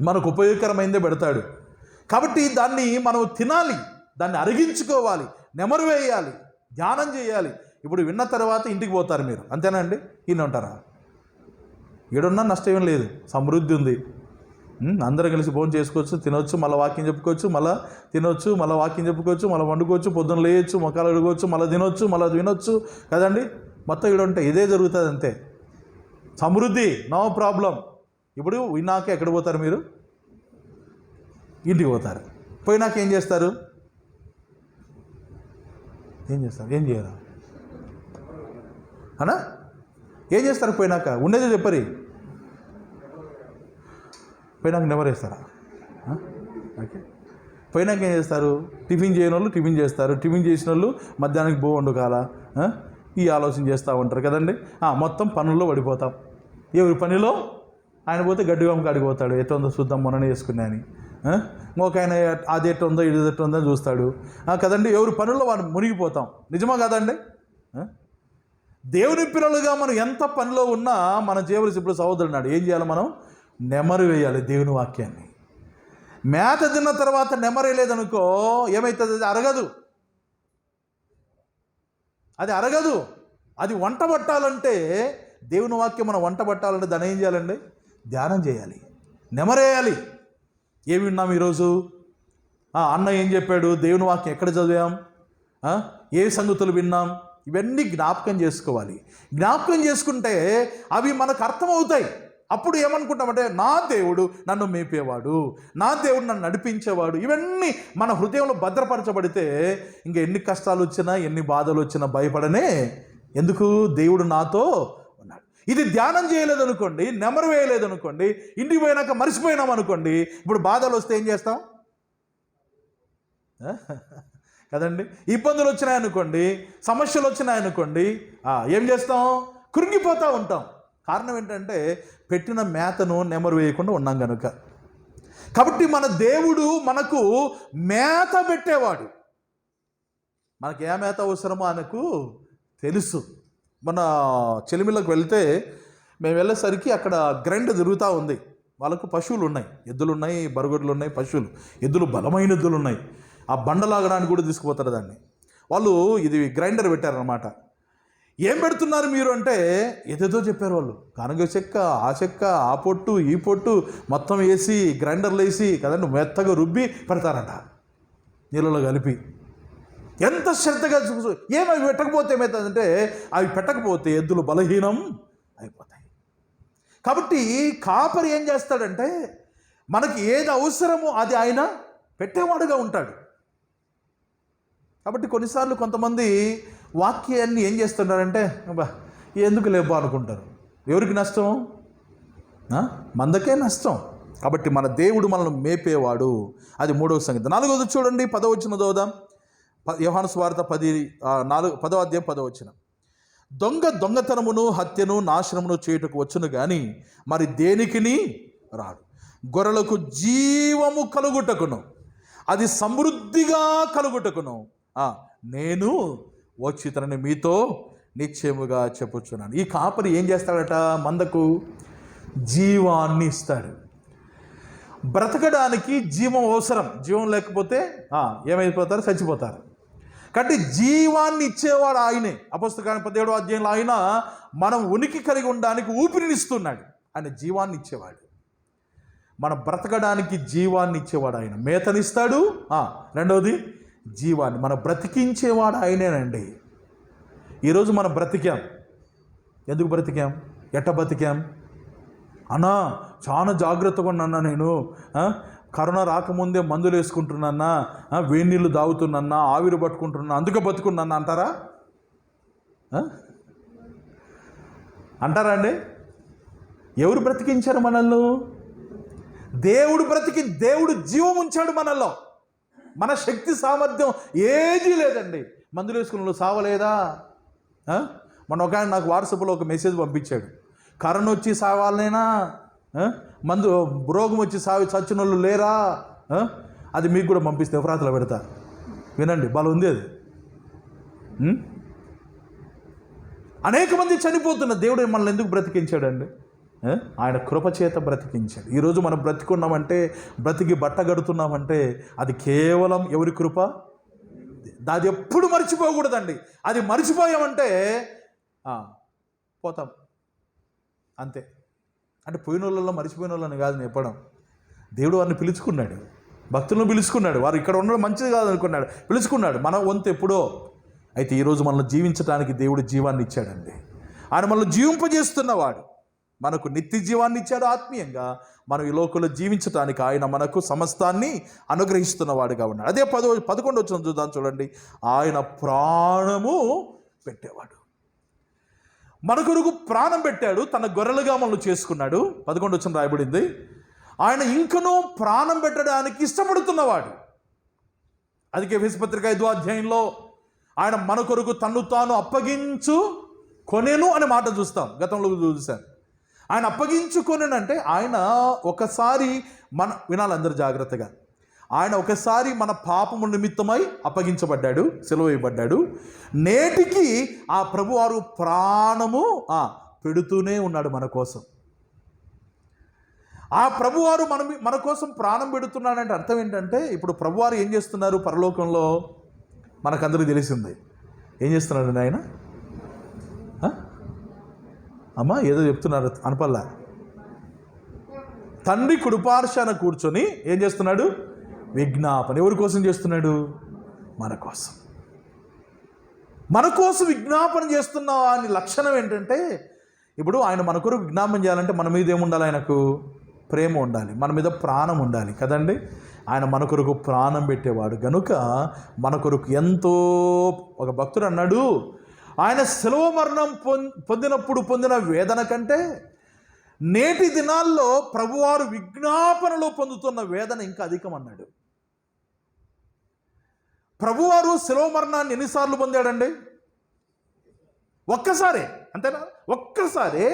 మనకు ఉపయోగకరమైందే పెడతాడు. కాబట్టి దాన్ని మనం తినాలి, దాన్ని అరిగించుకోవాలి, నెమరు వేయాలి, ధ్యానం చేయాలి. ఇప్పుడు విన్న తర్వాత ఇంటికి పోతారు మీరు, అంతేనా అండి? ఈయన ఉంటారా? ఈడున్నా నష్టం ఏం లేదు, సమృద్ధి ఉంది. అందరం కలిసి భోజనం చేసుకోవచ్చు, తినొచ్చు, మళ్ళీ వాక్యం చెప్పుకోవచ్చు, మళ్ళీ తినొచ్చు, మళ్ళీ వాక్యం చెప్పుకోవచ్చు, మళ్ళీ వండుకోవచ్చు, పొద్దున్న లేయచ్చు, మొక్కలు అడుకోవచ్చు, మళ్ళీ తినొచ్చు, మళ్ళీ వినొచ్చు కదండి. మొత్తం ఈడ ఉంటే ఇదే జరుగుతుంది, అంతే. సమృద్ధి, నో ప్రాబ్లం. ఇప్పుడు విన్నాక ఎక్కడ పోతారు మీరు? ఇంటికి పోతారు. పోయినాక ఏం చేస్తారు? ఏం చేయరా అనా? ఏం చేస్తారు పోయినాక? ఉండేది చెప్పరి. పోయినాక నెవరు వేస్తారా? ఓకే, పోయినాక ఏం చేస్తారు? టిఫిన్ చేయని వాళ్ళు టిఫిన్ చేస్తారు, టిఫిన్ చేసిన వాళ్ళు మధ్యాహ్నానికి వండుకాల ఈ ఆలోచన చేస్తూ ఉంటారు కదండి. మొత్తం పనుల్లో పడిపోతాం. ఎవరి పనిలో ఆయన పోతే గడ్డిగమ్మ కాడికి పోతాడు, ఎట్లా ఉందో చూద్దాం మొన్ననే వేసుకున్నా అని. ఇంకొక ఆయన అది ఎట్లా ఉందో ఇది ఎట్లా ఉందో చూస్తాడు కదండి. ఎవరి పనుల్లో వాళ్ళు మునిగిపోతాం. నిజమా కాదండి? దేవుని పిల్లలుగా మనం ఎంత పనిలో ఉన్నా మనం చేయవలసి, ఇప్పుడు సహోదరుడు నాడు ఏం చేయాలి? మనం నెమరు వేయాలి దేవుని వాక్యాన్ని. మేత తిన్న తర్వాత నెమరేయలేదనుకో ఏమవుతుంది? అది అరగదు. అది వంట పట్టాలంటే, దేవుని వాక్యం మనం వంట పట్టాలంటే దాన్ని ఏం చేయాలండి? ధ్యానం చేయాలి, నెమరేయాలి. ఏమి విన్నాం ఈరోజు? అన్న ఏం చెప్పాడు? దేవుని వాక్యం ఎక్కడ చదివాం? ఏ సంగతులు విన్నాం? ఇవన్నీ జ్ఞాపకం చేసుకోవాలి. జ్ఞాపకం చేసుకుంటే అవి మనకు అర్థమవుతాయి. అప్పుడు ఏమనుకుంటామంటే, నా దేవుడు నన్ను మేపేవాడు, నా దేవుడు నన్ను నడిపించేవాడు. ఇవన్నీ మన హృదయంలో భద్రపరచబడితే ఇంకా ఎన్ని కష్టాలు వచ్చినా ఎన్ని బాధలు వచ్చినా భయపడనే. ఎందుకు? దేవుడు నాతో ఉన్నాడు. ఇది ధ్యానం చేయలేదనుకోండి, నెమరు వేయలేదనుకోండి, ఇంటికి పోయినాక మర్చిపోయినాం అనుకోండి, ఇప్పుడు బాధలు వస్తే ఏం చేస్తాం కదండి? ఇబ్బందులు వచ్చినాయనుకోండి, సమస్యలు వచ్చినాయనుకోండి, ఏం చేస్తాం? కృంగిపోతూ ఉంటాం. కారణం ఏంటంటే పెట్టిన మేతను నెమరు వేయకుండా ఉన్నాం కనుక. కాబట్టి మన దేవుడు మనకు మేత పెట్టేవాడు. మనకి ఏ మేత అవసరమో ఆయనకు తెలుసు. మన చెలిమిలకు వెళ్తే మేము వెళ్ళేసరికి అక్కడ గ్రైండ్ తిరుగుతూ ఉంది. వాళ్ళకు పశువులు ఉన్నాయి, ఎద్దులు ఉన్నాయి, బరగొడ్లు ఉన్నాయి, పశువులు, ఎద్దులు బలమైన ఎద్దులు ఉన్నాయి. ఆ బండలాగడానికి కూడా తీసుకుపోతారు దాన్ని. వాళ్ళు ఇది గ్రైండర్ పెట్టారనమాట. ఏం పెడుతున్నారు మీరు అంటే ఏదేదో చెప్పారు వాళ్ళు. కనగ చెక్క, ఆ చెక్క, ఆ పొట్టు, ఈ పొట్టు మొత్తం వేసి గ్రైండర్లు వేసి కదండి మెత్తగా రుబ్బి పెడతారట నీళ్ళలో కలిపి. ఎంత శ్రద్ధగా అవి పెట్టకపోతే ఏమవుతుందంటే, అవి పెట్టకపోతే ఎద్దులు బలహీనం అయిపోతాయి. కాబట్టి కాపరి ఏం చేస్తాడంటే మనకి ఏది అవసరమో అది ఆయన పెట్టేవాడుగా ఉంటాడు. కాబట్టి కొన్నిసార్లు కొంతమంది వాక్యాన్ని ఏం చేస్తున్నారంటే ఎందుకు లేబో అనుకుంటారు. ఎవరికి నష్టం? మందకే నష్టం. కాబట్టి మన దేవుడు మనల్ని మేపేవాడు. అది 3వ సంగతి. 4వది చూడండి, 10వ వచనం చదువుదాం. యోహాను సువార్త 10వ అధ్యాయం 10వ వచనం. దొంగతనమును హత్యను నాశనమును చేయుటకు వచ్చును గాని మరి దేనికిని రాడు. గొర్రెలకు జీవము కలుగుటకును అది సమృద్ధిగా కలుగుటకును నేను వచ్చితనని మీతో నిశ్చయముగా చెప్పుచున్నాను. ఈ కాపరి ఏం చేస్తాడట? మందకు జీవాన్ని ఇస్తాడు. బ్రతకడానికి జీవం అవసరం. జీవం లేకపోతే ఏమైపోతారు? చచ్చిపోతారు. కాబట్టి జీవాన్ని ఇచ్చేవాడు ఆయనే. అపొస్తలుల 17వ అధ్యాయంలో ఆయన మనం ఉనికి కలిగి ఉండడానికి ఊపిరినిస్తున్నాడు. ఆయన జీవాన్ని ఇచ్చేవాడు. మన బ్రతకడానికి జీవాన్ని ఇచ్చేవాడు ఆయన. మేతనిస్తాడు. రెండవది జీవాన్ని మన బ్రతికించేవాడు ఆయనేనండి. ఈరోజు మనం బ్రతికాం. ఎందుకు బ్రతికాం? ఎట్ట బ్రతికాం? అన్నా చాలా జాగ్రత్తగా ఉన్నానా, నేను కరోనా రాకముందే మందులు వేసుకుంటున్నా, వేడి నీళ్ళు తాగుతున్నా, ఆవిరి పట్టుకుంటున్నా, అందుకే బతుకున్నా అంటారా? అంటారా అండి? ఎవరు బ్రతికించారు మనల్ని? దేవుడు జీవం ఉంచాడు మనల్లో. మన శక్తి సామర్థ్యం ఏదీ లేదండి. మందులు వేసుకున్న సావలేదా? మొన్న ఒక ఆయన నాకు వాట్సాప్లో ఒక మెసేజ్ పంపించాడు. కరోనా వచ్చి సావాలనేనా? రోగం వచ్చి చచ్చిన వాళ్ళు లేరా? అది మీకు కూడా పంపిస్తే ఎఫ్రాతలో పెడతా, వినండి, బలం ఉంది అది. అనేక మంది చనిపోతున్న దేవుడు మనల్ని ఎందుకు బ్రతికించాడండి? ఆయన కృపచేత బ్రతికించాడు. ఈరోజు మనం బ్రతికున్నామంటే, బ్రతికి బట్ట కడుతున్నామంటే అది కేవలం ఎవరి కృప? అది ఎప్పుడు మర్చిపోకూడదండి. అది మర్చిపోయామంటే పోతాం అంతే. అంటే పోయిన వాళ్ళలో మర్చిపోయిన వాళ్ళని కాదు నేను చెప్పడం. దేవుడు వారిని పిలుచుకున్నాడు, భక్తులను పిలుచుకున్నాడు. వారు ఇక్కడ ఉండడం మంచిది కాదు అనుకున్నాడు, పిలుచుకున్నాడు. మన వంతు ఎప్పుడో. అయితే ఈరోజు మనల్ని జీవించడానికి దేవుడు జీవాన్ని ఇచ్చాడండి. ఆయన మనల్ని జీవింపజేస్తున్నవాడు. మనకు నిత్య జీవాన్ని ఇచ్చాడు. ఆత్మీయంగా మనం ఈ లోకంలో జీవించడానికి ఆయన మనకు సమస్తాన్ని అనుగ్రహిస్తున్నవాడుగా ఉన్నాడు. అదే 11 వచ్చిన చూద్దాం, చూడండి. ఆయన ప్రాణము పెట్టేవాడు. మన కొరకు ప్రాణం పెట్టాడు, తన గొర్రెలుగా మనల్ని చేసుకున్నాడు. 11 వచ్చిన రాయబడింది, ఆయన ఇంకనూ ప్రాణం పెట్టడానికి ఇష్టపడుతున్నవాడు. అందుకే ఎఫెసీ పత్రిక 5వ అధ్యాయంలో ఆయన మన కొరకు తన్ను తాను అప్పగించుకొనెను అనే మాట చూస్తాం. గతంలో చూశాను. ఆయన అప్పగించుకొనెనంటే ఆయన ఒకసారి వినాలి అందరు జాగ్రత్తగా, ఆయన ఒకసారి మన పాపము నిమిత్తమై అప్పగించబడ్డాడు, సిలువ వేయబడ్డాడు. నేటికి ఆ ప్రభువారు ప్రాణము పెడుతూనే ఉన్నాడు మన కోసం. ఆ ప్రభువారు మన కోసం ప్రాణం పెడుతున్నాడంటే అర్థం ఏంటంటే, ఇప్పుడు ప్రభువారు ఏం చేస్తున్నారు పరలోకంలో మనకందరికీ తెలిసింది. ఏం చేస్తున్నాడు ఆయన? అమ్మా ఏదో చెప్తున్నారు అనపల్లా. తండ్రి కుడిపార్శ్వాన కూర్చొని ఏం చేస్తున్నాడు? విజ్ఞాపన. ఎవరి కోసం చేస్తున్నాడు? మన కోసం. మన కోసం విజ్ఞాపన చేస్తున్న వాని లక్షణం ఏంటంటే, ఇప్పుడు ఆయన మన కొరకు విజ్ఞాపన చేయాలంటే మన మీద ఏముండాలి? ఆయనకు ప్రేమ ఉండాలి, మన మీద ప్రాణం ఉండాలి కదండి. ఆయన మన కొరకు ప్రాణం పెట్టేవాడు గనుక మన కొరకు ఎంతో. ఒక భక్తుడు అన్నాడు, ఆయన శిలువ మరణం పొందినప్పుడు పొందిన వేదన కంటే నేటి దినాల్లో ప్రభువారు విజ్ఞాపనలో పొందుతున్న వేదన ఇంకా అధికం అన్నాడు. ప్రభువారు శిలువ మరణాన్ని ఎన్నిసార్లు పొందాడండి? ఒక్కసారే, అంతేనా? ఒక్కసారే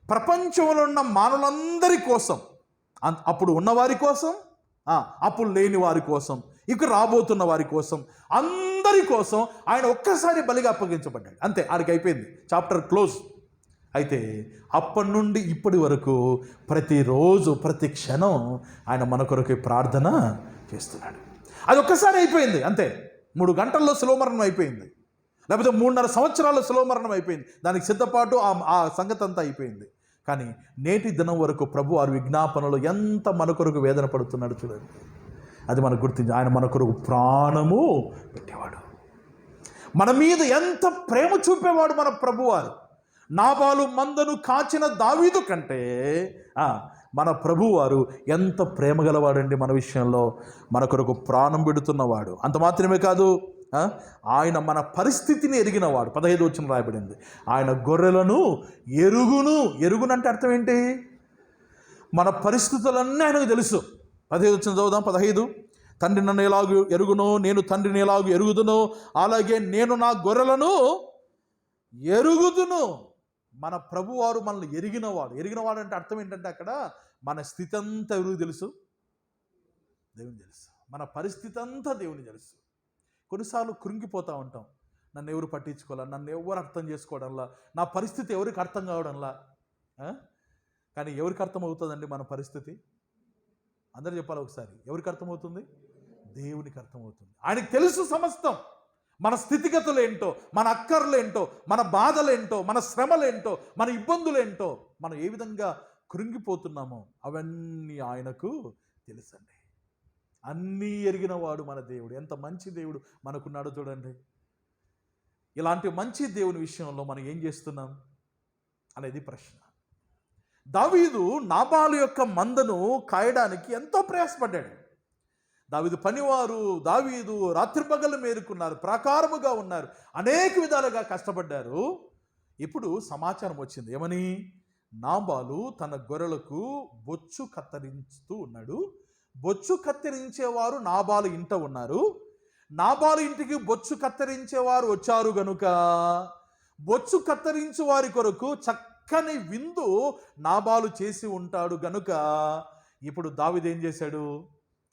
ప్రపంచంలో ఉన్న మానవులందరి కోసం, అప్పుడు ఉన్నవారి కోసం, అప్పుడు లేని వారి కోసం, ఇక రాబోతున్న వారి కోసం, అందరి కోసం ఆయన ఒక్కసారి బలిగా అప్పగించబడ్డాడు. అంతే, ఆడికి అయిపోయింది, చాప్టర్ క్లోజ్. అయితే అప్పటి నుండి ఇప్పటి వరకు ప్రతిరోజు ప్రతి క్షణం ఆయన మన కొరకు ప్రార్థన చేస్తున్నాడు. అది ఒక్కసారి అయిపోయింది అంతే. 3 గంటల్లో శిలువ మరణం అయిపోయింది, లేకపోతే 3.5 సంవత్సరాల్లో శిలువ మరణం అయిపోయింది. దానికి సిద్ధపాటు ఆ సంగతి అంతా అయిపోయింది. కానీ నేటి దినం వరకు ప్రభు వారి విజ్ఞాపనలో ఎంత మన కొరకు వేదన పడుతున్నాడు చూడండి. అది మనకు గుర్తించి ఆయన మన కొరకు ప్రాణము పెట్టేవాడు. మన మీద ఎంత ప్రేమ చూపేవాడు మన ప్రభువారు. నాబాలు మందను కాచిన దావీదు కంటే మన ప్రభువారు ఎంత ప్రేమ గలవాడండి మన విషయంలో. మన కొరకు ప్రాణం పెడుతున్నవాడు. అంత మాత్రమే కాదు, ఆయన మన పరిస్థితిని ఎరిగినవాడు. 15 వచనం రాయబడింది, ఆయన గొర్రెలను ఎరుగునంటే అర్థం ఏంటి? మన పరిస్థితులన్నీ ఆయనకు తెలుసు. 15 వచనం చదువుదాం. 15, తండ్రి నన్ను ఎలాగూ ఎరుగునో, నేను తండ్రిని ఎలాగూ ఎరుగుదునో, అలాగే నేను నా గొర్రెలను ఎరుగుదును. మన ప్రభువారు మనల్ని ఎరిగినవాడు అంటే అర్థం ఏంటంటే, అక్కడ మన స్థితి అంతా ఎవరికి తెలుసు? దేవుని తెలుసు. మన పరిస్థితి అంతా దేవుని తెలుసు. కొన్నిసార్లు కృంగిపోతూ ఉంటాం, నన్ను ఎవరు పట్టించుకోవాలా, నన్ను ఎవరు అర్థం చేసుకోవడంలా, నా పరిస్థితి ఎవరికి అర్థం కావడంలా. కానీ ఎవరికి అర్థమవుతుందండి మన పరిస్థితి? అందరూ చెప్పాలి ఒకసారి, ఎవరికి అర్థమవుతుంది? దేవునికి అర్థమవుతుంది. ఆయనకు తెలుసు సమస్తం. మన స్థితిగతులు ఏంటో, మన అక్కర్లేంటో, మన బాధలేంటో, మన శ్రమలేంటో, మన ఇబ్బందులేంటో, మనం ఏ విధంగా కృంగిపోతున్నామో అవన్నీ ఆయనకు తెలుసండి. అన్నీ ఎరిగిన వాడు మన దేవుడు. ఎంత మంచి దేవుడు మనకున్నాడు చూడండి. ఇలాంటి మంచి దేవుని విషయంలో మనం ఏం చేస్తున్నాం అనేది ప్రశ్న. దావీదు నాబాలు యొక్క మందను కాయడానికి ఎంతో ప్రయాసపడ్డాడు. దావీదు పనివారు, దావీదు రాత్రిపగలు మేలుకున్నారు, ప్రాకారముగా ఉన్నారు, అనేక విధాలుగా కష్టపడ్డారు. ఇప్పుడు సమాచారం వచ్చింది, ఏమని? నాబాలు తన గొర్రెలకు బొచ్చు కత్తిరిస్తూ ఉన్నాడు. బొచ్చు కత్తిరించేవారు నాబాలు ఇంట ఉన్నారు. నాబాలు ఇంటికి బొచ్చు కత్తిరించేవారు వచ్చారు గనుక బొచ్చు కత్తిరించే వారి కొరకు చక్కని విందు నాబాలు చేసి ఉంటాడు గనుక ఇప్పుడు దావీదు ఏం చేశాడు?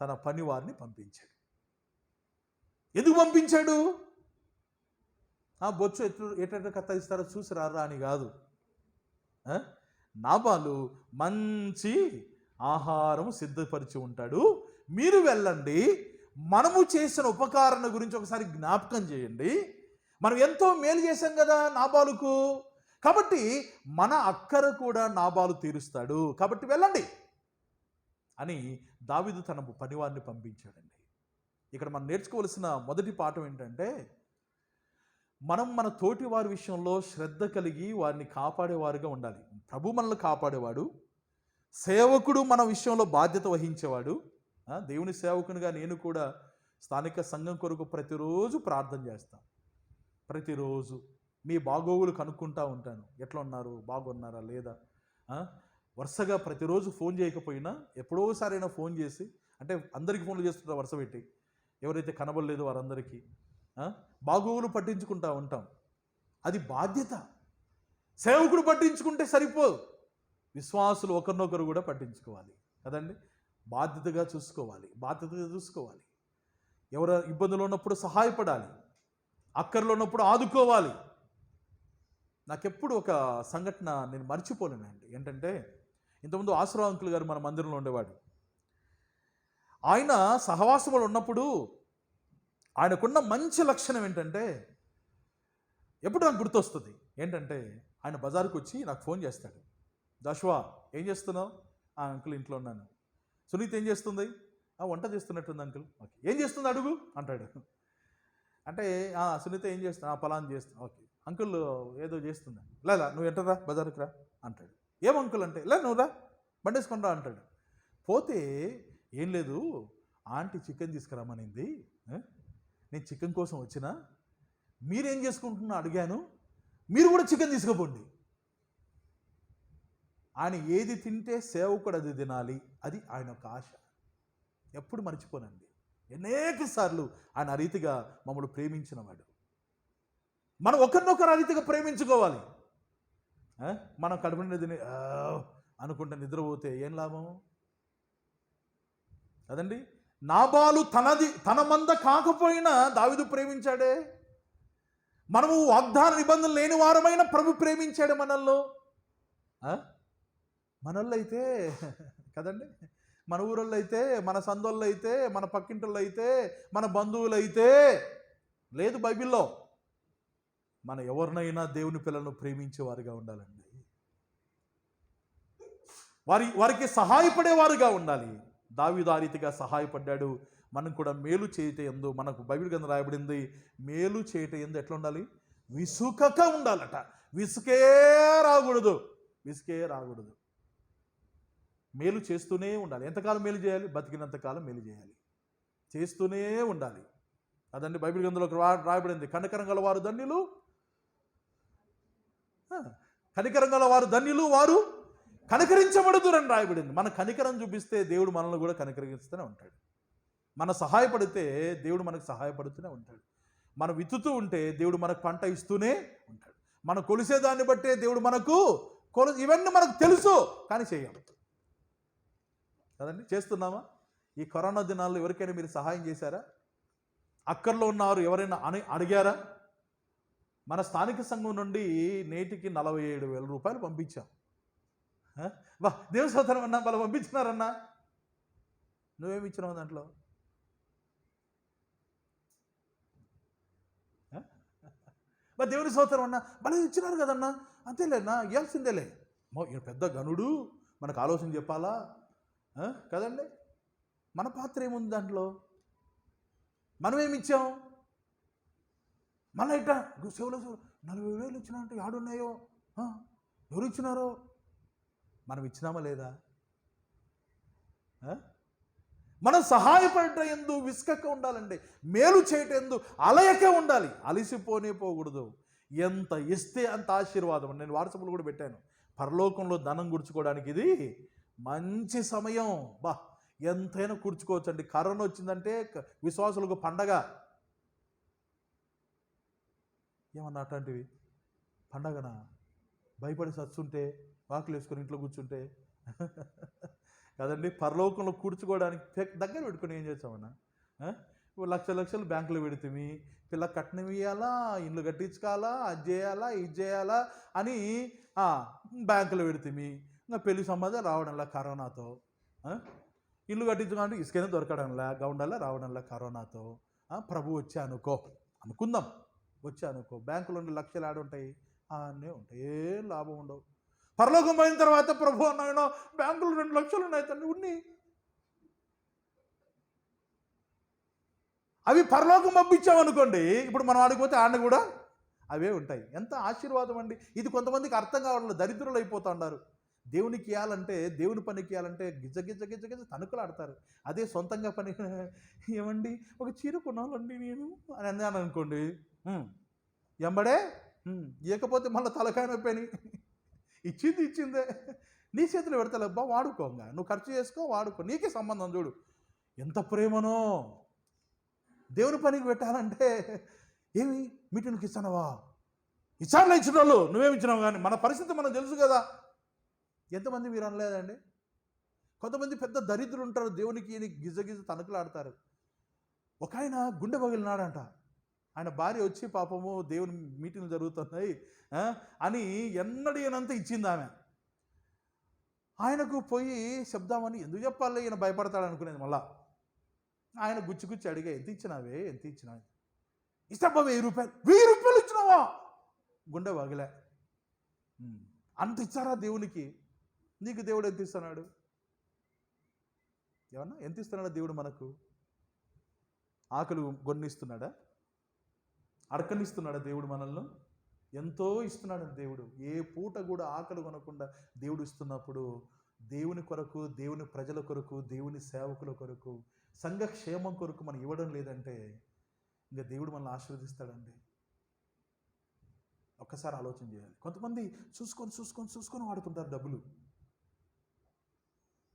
తన పని వారిని పంపించాడు. ఎందుకు పంపించాడు? బొచ్చు ఎట్లా కత్తిరిస్తారో చూసి రారా అని కాదు. నాబాలు మంచి ఆహారం సిద్ధపరిచి ఉంటాడు, మీరు వెళ్ళండి, మనము చేసిన ఉపకారణ గురించి ఒకసారి జ్ఞాపకం చేయండి. మనం ఎంతో మేలు చేశాం కదా నాబాలుకు, కాబట్టి మన అక్కర కూడా నాబాలు తీరుస్తాడు, కాబట్టి వెళ్ళండి అని దావీదు తన పనివారిని పంపించాడండి. ఇక్కడ మనం నేర్చుకోవలసిన మొదటి పాఠం ఏంటంటే, మనం మన తోటి వారి విషయంలో శ్రద్ధ కలిగి వారిని కాపాడేవారుగా ఉండాలి. ప్రభు మనల్ని కాపాడేవాడు, సేవకుడు మన విషయంలో బాధ్యత వహించేవాడు. దేవుని సేవకునిగా నేను కూడా స్థానిక సంఘం కొరకు ప్రతిరోజు ప్రార్థన చేస్తాను. ప్రతిరోజు మీ బాగోగులు కనుక్కుంటూ ఉంటాను. ఎట్లా ఉన్నారు, బాగున్నారా లేదా. వరుసగా ప్రతిరోజు ఫోన్ చేయకపోయినా ఎప్పుడోసారైనా ఫోన్ చేసి, అంటే అందరికీ ఫోన్లు చేస్తుంటారు వరుస పెట్టి, ఎవరైతే కనబడలేదో వారందరికీ బాగోగులు పట్టించుకుంటూ ఉంటాం. అది బాధ్యత. సేవకుడు పట్టించుకుంటే సరిపోదు, విశ్వాసులు ఒకరినొకరు కూడా పట్టించుకోవాలి కదండి. బాధ్యతగా చూసుకోవాలి. ఎవరు ఇబ్బందులు ఉన్నప్పుడు సహాయపడాలి, అక్కర్లో ఉన్నప్పుడు ఆదుకోవాలి. నాకెప్పుడు ఒక సంఘటన నేను మర్చిపోలేనండి. ఏంటంటే, ఇంతకుముందు ఆశ్రవ అంకుల్ గారు మన మందిరంలో ఉండేవాడు. ఆయన సహవాసములు ఉన్నప్పుడు ఆయనకున్న మంచి లక్షణం ఏంటంటే, ఎప్పుడు నాకు గుర్తొస్తుంది ఏంటంటే, ఆయన బజారుకు వచ్చి నాకు ఫోన్ చేస్తాడు. జాషువా ఏం చేస్తున్నావు? అంకుల్ ఇంట్లో ఉన్నాను. సునీత ఏం చేస్తుంది? వంట చేస్తున్నట్టుంది అంకుల్. ఓకే, ఏం చేస్తుంది అడుగు అంటాడు. అంటే సునీత ఏం చేస్తున్నా? పలాన్ చేస్తున్నా. ఓకే అంకుల్ ఏదో చేస్తుందా? లేదా నువ్వు ఎంటరా బజారుకు రా అంటాడు. ఏం అంకుల్ అంటే, లే నువ్వు రా బండేసుకొని రా అంటాడు. పోతే ఏం లేదు, ఆంటీ చికెన్ తీసుకురామనింది, నేను చికెన్ కోసం వచ్చినా, మీరేం చేసుకుంటున్నా అడిగాను, మీరు కూడా చికెన్ తీసుకుపోండి. ఆయన ఏది తింటే సేవకుడు అది తినాలి, అది ఆయన ఒక ఆశ. ఎప్పుడు మర్చిపోనండి. అనేక సార్లు ఆయన ఆ రీతిగా మమ్మల్ని ప్రేమించిన వాడు. మనం ఒకరినొకరు ఆ రీతిగా ప్రేమించుకోవాలి. మనం కడుపుని తిని అనుకుంటే నిద్రపోతే ఏం లాభం కదండి. నాబాలు తన మంద కాకపోయినా దావీదు ప్రేమించాడే. మనము వాగ్దాన నిబంధనలు లేని వారమైన ప్రభు ప్రేమించాడు మనల్లో. మనల్లో అయితే కదండి, మన ఊరోళ్ళు అయితే, మన సందోళ్ళు అయితే, మన పక్కింటోళ్ళు అయితే, మన బంధువులు అయితే లేదు బైబిల్లో. మన ఎవరినైనా దేవుని పిల్లలను ప్రేమించేవారుగా ఉండాలండి. వారికి సహాయపడేవారుగా ఉండాలి. దావీదు ఆ రీతిగా సహాయపడ్డాడు. మనం కూడా మేలు చేయట యందు, మనకు బైబిల్ కింద రాయబడింది, మేలు చేయట యందు ఎట్లా ఉండాలి? విసుకక ఉండాలట. విసుకే రాకూడదు. మేలు చేస్తూనే ఉండాలి. ఎంతకాలం మేలు చేయాలి? బతికినంతకాలం మేలు చేయాలి, చేస్తూనే ఉండాలి. అదండి బైబిల్ గ్రంథంలో రాయబడింది. కనికరం గల వారు ధన్యులు, వారు కనికరించబడుదురని రాయబడింది. మన కనికరం చూపిస్తే దేవుడు మనల్ని కూడా కనికరిస్తూనే ఉంటాడు. మన సహాయపడితే దేవుడు మనకు సహాయపడుతూనే ఉంటాడు. మనం విత్తుతూ ఉంటే దేవుడు మనకు పంట ఇస్తూనే ఉంటాడు. మనం కొలిసేదాన్ని బట్టే దేవుడు మనకు ఇవన్నీ మనకు తెలుసు, కానీ చేయం కదండి. చేస్తున్నామా? ఈ కరోనా దినాల్లో ఎవరికైనా మీరు సహాయం చేశారా? అక్కర్లో ఉన్నవారు ఎవరైనా అడిగారా? మన స్థానిక సంఘం నుండి నేటికి 47,000 రూపాయలు పంపించాం. దేవుని స్తోత్రం అన్నా, వాళ్ళు పంపించినారన్నా. నువ్వేమి ఇచ్చినావు దాంట్లో? దేవుని స్తోత్రం అన్నా, భలే ఇచ్చినారు కదన్నా. అంతేలేనా, ఇవ్వాల్సిందేలే. పెద్ద గనుడు, మనకు ఆలోచన చెప్పాలా కదండి. మన పాత్ర ఏముంది దాంట్లో? మనమేమి ఇచ్చాం? మళ్ళీ ఇట్లా సేవలో 40,000 ఇచ్చినారంటే యాడున్నాయో, ఎవరు ఇచ్చినారో? మనం ఇచ్చినామా లేదా? మనం సహాయపడట ఎందు విసుకక ఉండాలండి. మేలు చేయటం ఎందు అలయక ఉండాలి, పోకూడదు. ఎంత ఇస్తే అంత ఆశీర్వాదం. నేను వాట్సాప్లో కూడా పెట్టాను, పరలోకంలో ధనం గుర్చుకోవడానికి ఇది మంచి సమయం. ఎంతైనా కూర్చుకోవచ్చు అండి. కరోనా వచ్చిందంటే విశ్వాసులకు పండగ. ఏమన్నా అట్లాంటివి పండగనా? భయపడి సచ్చుంటే, వాకులు వేసుకొని ఇంట్లో కూర్చుంటే కదండి. పరలోకంలో కూర్చుకోవడానికి దగ్గర పెట్టుకుని ఏం చేస్తామన్నా? లక్షలు బ్యాంకులో పెడితే పిల్ల కట్నం ఇవ్వాలా, ఇల్లు కట్టించుకోవాలా, అది చేయాలా, ఇది చేయాలా అని బ్యాంకులో పెడితే ఇంకా పెళ్లి సంబంధం రావడంలా కరోనాతో. ఇల్లు కట్టించుకోవాలంటే ఇసుకైనా దొరకడంలా, గౌండాలా రావడంలా కరోనాతో. ప్రభు అనుకుందాం, వచ్చానుకో, బ్యాంకులో 2 లక్షలు ఆడుంటాయి, అన్నీ ఉంటాయి, ఏం లాభం ఉండవు. పరలోకం పోయిన తర్వాత ప్రభు అన్నాయనో బ్యాంకులో 2 లక్షలు ఉన్నాయి తండ్రి, ఉన్నాయి. అవి పరలోకం పంపించామనుకోండి, ఇప్పుడు మనం ఆడిపోతే ఆడ కూడా అవే ఉంటాయి. ఎంత ఆశీర్వాదం అండి ఇది. కొంతమందికి అర్థం కావట్లేదు, దరిద్రులు అయిపోతూ ఉన్నారు. దేవునికి ఇవ్వాలంటే, దేవుని పనికి ఇవ్వాలంటే గిజ్జ గిజ్జ గిజ్జ గిజ్జ తణుకులు ఆడతారు. అదే సొంతంగా పని ఏమండి ఒక చీర కొనాలండి నేను అని అన్నాను అనుకోండి, ఎంబడే ఇవ్వకపోతే మళ్ళీ తలకాయ నొప్పని, ఇచ్చిందే నీ చేతులు పెడతావు అబ్బా, వాడుకోంగా, నువ్వు ఖర్చు చేసుకో, వాడుకో, నీకే సంబంధం. చూడు ఎంత ప్రేమనో. దేవుని పనికి పెట్టాలంటే ఏమి మీటింగ్కి ఇస్తానవా, ఇచ్చారులే ఇచ్చిన వాళ్ళు, నువ్వేమి ఇచ్చినావు. కానీ మన పరిస్థితి మనకు తెలుసు కదా. ఎంతమంది మీరు అనలేదండి? కొంతమంది పెద్ద దరిద్రులు ఉంటారు, దేవునికి గిజ తణుకులాడతారు. ఒక ఆయన గుండె పగిలినాడంట. ఆయన భార్య వచ్చి పాపము దేవుని మీటింగ్లు జరుగుతున్నాయి అని ఎన్నడిగినంత ఇచ్చింది ఆమె. ఆయనకు పోయి చెప్దామని ఎందుకు చెప్పాలి, ఈయన భయపడతాడు అనుకునేది. మళ్ళా ఆయన గుచ్చి అడిగా, ఎంత ఇచ్చినావే, ఎంత ఇచ్చినావే? ఇస్తాబ్బా 1000 రూపాయలు. 1000 రూపాయలు ఇచ్చినావా? గుండె వగిలే. అంత ఇచ్చారా దేవునికి? నీకు దేవుడు ఎంత ఇస్తున్నాడు? ఏమన్నా ఎంత ఇస్తున్నాడా దేవుడు మనకు? ఆకలి గొన్నిస్తున్నాడా? అడకనిస్తున్నాడా దేవుడు మనల్ని? ఎంతో ఇస్తున్నాడు దేవుడు. ఏ పూట కూడా ఆకలి కొనకుండా దేవుడు ఇస్తున్నప్పుడు, దేవుని కొరకు, దేవుని ప్రజల కొరకు, దేవుని సేవకుల కొరకు, సంఘ క్షేమం కొరకు మనం ఇవ్వడం లేదంటే ఇంకా దేవుడు మనల్ని ఆశీర్వదిస్తాడండి. ఒక్కసారి ఆలోచన చేయాలి. కొంతమంది చూసుకొని వాడుతుంటారు డబ్బులు.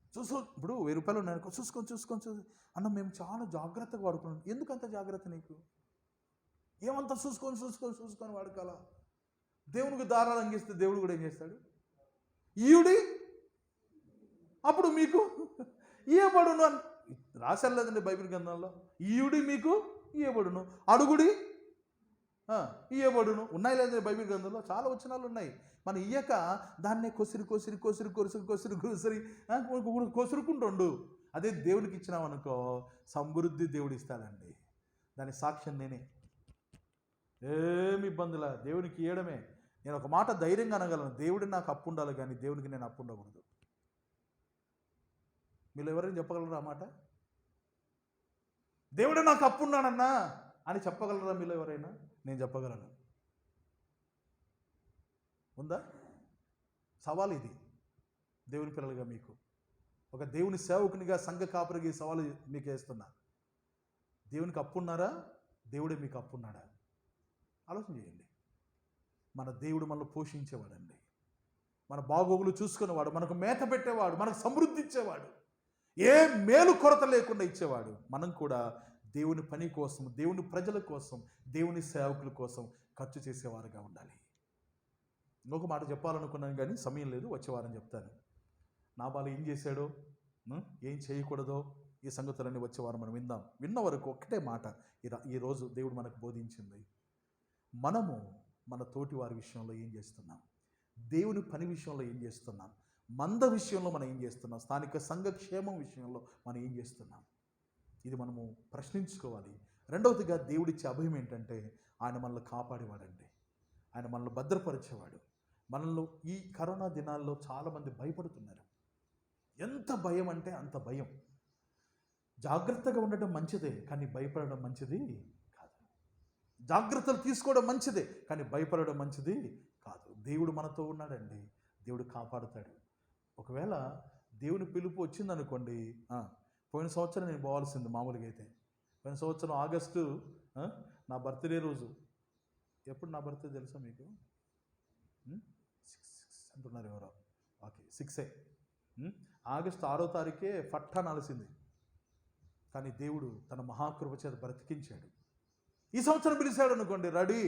ఇప్పుడు 1000 రూపాయలు ఉన్నాయనుకో, చూసుకొని అన్న మేము చాలా జాగ్రత్తగా వాడుకున్నాం. ఎందుకంత జాగ్రత్త నీకు? ఏమంతా చూసుకొని వాడుకోవాలా? దేవునికి దారాలు అంగిస్తే దేవుడు కూడా ఏం చేస్తాడు? ఈయుడి అప్పుడు మీకు ఇయ్యబడును అని రాసేలేదండి బైబిల్ గ్రంథంలో. ఈయుడి మీకు ఇయ్యబడును, అడుగుడి ఇయ్యబడును. ఉన్నాయి లేదండి బైబిల్ గ్రంథంలో చాలా వచనాలు ఉన్నాయి. మనం ఇయ్యక దాన్నే కొసురుకుంటుండు. అదే దేవునికి ఇచ్చినామనుకో సమృద్ధి దేవుడు ఇస్తాడండి. దాని సాక్ష్యం నేనే. ఏమి ఇబ్బందిలా దేవునికి ఇవ్వడమే. నేను ఒక మాట ధైర్యంగా అనగలను, దేవుడి నాకు అప్పు ఉండాలి కానీ దేవునికి నేను అప్పు ఉండకూడదు. మీరు ఎవరైనా చెప్పగలరా ఆ మాట? దేవుడు నాకు అప్పు ఉన్నాడన్నా అని చెప్పగలరా మీలో ఎవరైనా? నేను చెప్పగలను. ఉందా? సవాల్ ఇది దేవుని పిల్లలుగా మీకు, ఒక దేవుని సేవకునిగా, సంఘ కాపురిగా సవాలు మీకు వేస్తున్నా. దేవునికి అప్పు ఉన్నారా? దేవుడే మీకు అప్పు ఉన్నాడా? ఆలోచన చేయండి. మన దేవుడు మనల్ని పోషించేవాడండి. మన బాగోగులు చూసుకునేవాడు, మనకు మేత పెట్టేవాడు, మనకు సమృద్ధి ఇచ్చేవాడు, ఏ మేలు కొరత లేకుండా ఇచ్చేవాడు. మనం కూడా దేవుని పని కోసం, దేవుని ప్రజల కోసం, దేవుని సేవకుల కోసం ఖర్చు చేసేవారుగా ఉండాలి. ఇంకొక మాట చెప్పాలనుకున్నాను కానీ సమయం లేదు, వచ్చేవారని చెప్తాను. నాబాలు ఏం చేశాడో, ఏం చేయకూడదో, ఈ సంగతులన్నీ వచ్చేవారు మనం విందాం. విన్న వరకు ఒక్కటే మాట ఈరోజు దేవుడు మనకు బోధించింది. మనము మన తోటి వారి విషయంలో ఏం చేస్తున్నాం? దేవుని పని విషయంలో ఏం చేస్తున్నాం? మంద విషయంలో మనం ఏం చేస్తున్నాం? స్థానిక సంఘ క్షేమం విషయంలో మనం ఏం చేస్తున్నాం? ఇది మనము ప్రశ్నించుకోవాలి. రెండవదిగా దేవుడిచ్చే అభయం ఏంటంటే ఆయన మనల్ని కాపాడేవాడండి. ఆయన మనల్ని భద్రపరిచేవాడు. మనల్ని ఈ కరోనా దినాల్లో చాలామంది భయపడుతున్నారు. ఎంత భయం అంటే అంత భయం. జాగ్రత్తగా ఉండటం మంచిదే కానీ భయపడడం మంచిది కాదు. జాగ్రత్తలు తీసుకోవడం మంచిదే కానీ భయపడడం మంచిది కాదు. దేవుడు మనతో ఉన్నాడండి. దేవుడు కాపాడుతాడు. ఒకవేళ దేవుని పిలుపు వచ్చిందనుకోండి, పోయిన సంవత్సరం నేను పోవాల్సింది మామూలుగా అయితే. పోయిన సంవత్సరం ఆగస్టు నా బర్త్డే రోజు. ఎప్పుడు నా బర్త్డే తెలుసా మీకు? 6 అంటున్నారు ఎవరో. ఓకే, 6 ఆగస్టు 6వ తారీఖే ఫట్టానాల్సింది. కానీ దేవుడు తన మహాకృప చేత బ్రతికించాడు. ఈ సంవత్సరం పిలిచాడు అనుకోండి, రెడీ.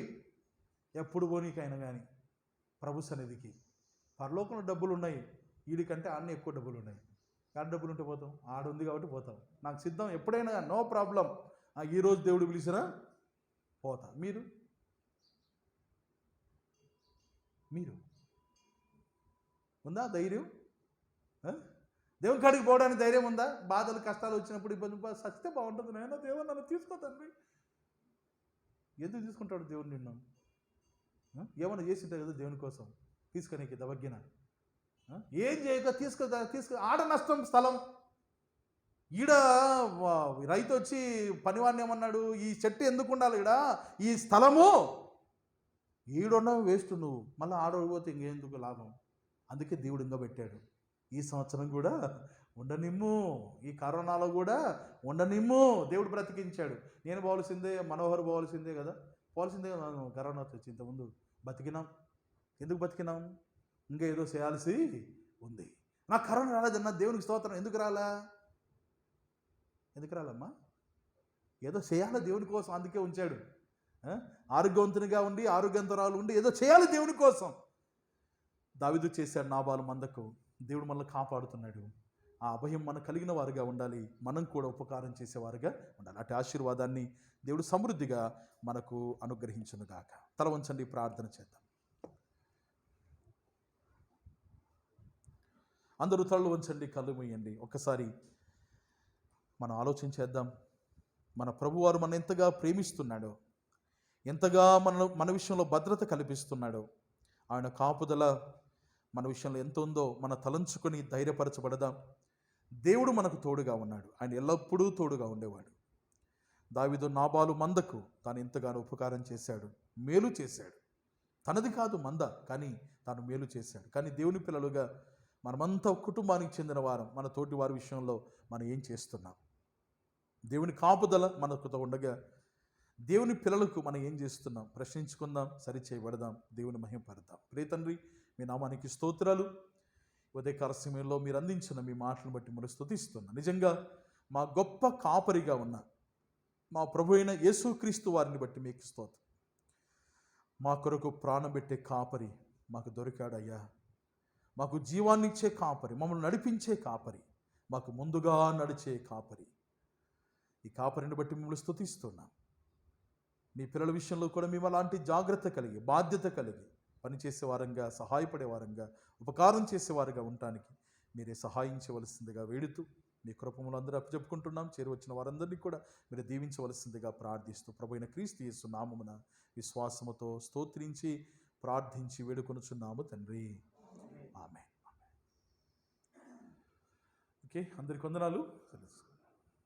ఎప్పుడు పోనీకైనా కానీ ప్రభు సన్నిధికి. పరలోకంలో డబ్బులు ఉన్నాయి, వీడికంటే ఆడనే ఎక్కువ డబ్బులు ఉన్నాయి. ఆడ డబ్బులు ఉంటే పోతాం, ఆడుంది కాబట్టి పోతాం. నాకు సిద్ధం ఎప్పుడైనా, నో ప్రాబ్లం. ఈరోజు దేవుడు పిలిచినా పోతా. మీరు ఉందా ధైర్యం? దేవుని కాడికి పోవడానికి ధైర్యం ఉందా? బాధలు కష్టాలు వచ్చినప్పుడు ఇబ్బంది సస్తే బాగుంటుంది. నేను దేవుడు నన్ను తీసుకోతండి. ఎందుకు తీసుకుంటాడు దేవుడు నిన్ను? ఏమన్నా చేసింటే కదా దేవుని కోసం తీసుకునేకి దవగ్గిన. ఏం చేయక తీసుకు ఆడ నష్టం స్థలం. ఈడ రైతు వచ్చి పనివాడిని ఏమన్నాడు, ఈ చెట్టు ఎందుకు ఉండాలి ఈడ, ఈ స్థలము ఈడున్న వేస్ట్ నువ్వు, మళ్ళీ ఆడకపోతే ఇంకెందుకు లాభం. అందుకే దేవుడు ఇంకా పెట్టాడు, ఈ సంవత్సరం కూడా ఉండనిమ్ము, ఈ కరోనాలో కూడా ఉండనిమ్ము. దేవుడు బ్రతికించాడు. నేను పోవాల్సిందే, మనోహర్ పోవాల్సిందే కదా, పోవాల్సిందే కదా. కరోనా వచ్చి ఇంతకుముందు బతికినాం. ఎందుకు బతికినాం? ఇంకా ఏదో చేయాల్సి ఉంది. నాకు కరోనా రాలేదన్నా దేవునికి స్తోత్రం. ఎందుకు రాలమ్మా? ఏదో చేయాలి దేవుని కోసం, అందుకే ఉంచాడు. ఆరోగ్యవంతునిగా ఉండి ఆరోగ్యవంతురాలు ఉండి ఏదో చేయాలి దేవుని కోసం. దావీదు చేశాడు నాబాలు మందకు. దేవుడు మనల్ని కాపాడుతున్నాడు. ఆ అభయం మనకు కలిగిన వారుగా ఉండాలి, మనం కూడా ఉపకారం చేసేవారుగా ఉండాలి. అటు ఆశీర్వాదాన్ని దేవుడు సమృద్ధిగా మనకు అనుగ్రహించునుగాక. తల వంచండి, ప్రార్థన చేద్దాం. అందరూ తలలు వంచండి, కళ్ళు మూయండి. ఒక్కసారి మనం ఆలోచించేద్దాం. మన ప్రభువారు మన ఎంతగా ప్రేమిస్తున్నాడో, ఎంతగా మన విషయంలో భద్రత కల్పిస్తున్నాడో, ఆయన కాపుదల మన విషయంలో ఎంత ఉందో మన తలంచుకొని ధైర్యపరచబడదాం. దేవుడు మనకు తోడుగా ఉన్నాడు. ఆయన ఎల్లప్పుడూ తోడుగా ఉండేవాడు. దావీదు నాబాలు మందకు తాను ఎంతగానో ఉపకారం చేశాడు, మేలు చేశాడు. తనది కాదు మంద, కానీ తాను మేలు చేశాడు. కానీ దేవుని పిల్లలుగా మనమంతా కుటుంబానికి చెందిన వారం, మన తోటి వారి విషయంలో మనం ఏం చేస్తున్నాం? దేవుని కాపుదల మనకు ఉండగా దేవుని పిల్లలకు మనం ఏం చేస్తున్నాం? ప్రశ్నించుకుందాం, సరిచేయబడదాం, దేవుని మహిమపడదాం. ప్రియ తండ్రి, మీ నామానికి స్తోత్రాలు. ఉదయకాల సమయంలో మీరు అందించిన మీ మాటలను బట్టి మీరు స్తుతిస్తున్నాం. నిజంగా మా గొప్ప కాపరిగా ఉన్న మా ప్రభు అయిన యేసుక్రీస్తు వారిని బట్టి మీకు స్తోత్రం. మా కొరకు ప్రాణం పెట్టే కాపరి మాకు దొరికాడయ్యా. మాకు జీవాన్ని ఇచ్చే కాపరి, మమ్మల్ని నడిపించే కాపరి, మాకు ముందుగా నడిచే కాపరి. ఈ కాపరిని బట్టి మిమ్మల్ని స్తుతిస్తున్నాం. మీ పిల్లల విషయంలో కూడా మేము అలాంటి జాగ్రత్త కలిగి, బాధ్యత కలిగి పనిచేసే వారంగా, సహాయపడే వారంగా, ఉపకారం చేసేవారుగా ఉండటానికి మీరే సహాయించవలసిందిగా వేడుతూ మీ కృపములు అందరూ అప్పచెప్పుకుంటున్నాం. చేరువచ్చిన వారందరినీ కూడా మీరు దీవించవలసిందిగా ప్రార్థిస్తూ ప్రభువైన క్రీస్తు యేసు నామమున విశ్వాసముతో స్తోత్రించి ప్రార్థించి వేడుకొనుచున్నాము తండ్రి. ఆమేన్. ఓకే, అందరికి వందనాలు.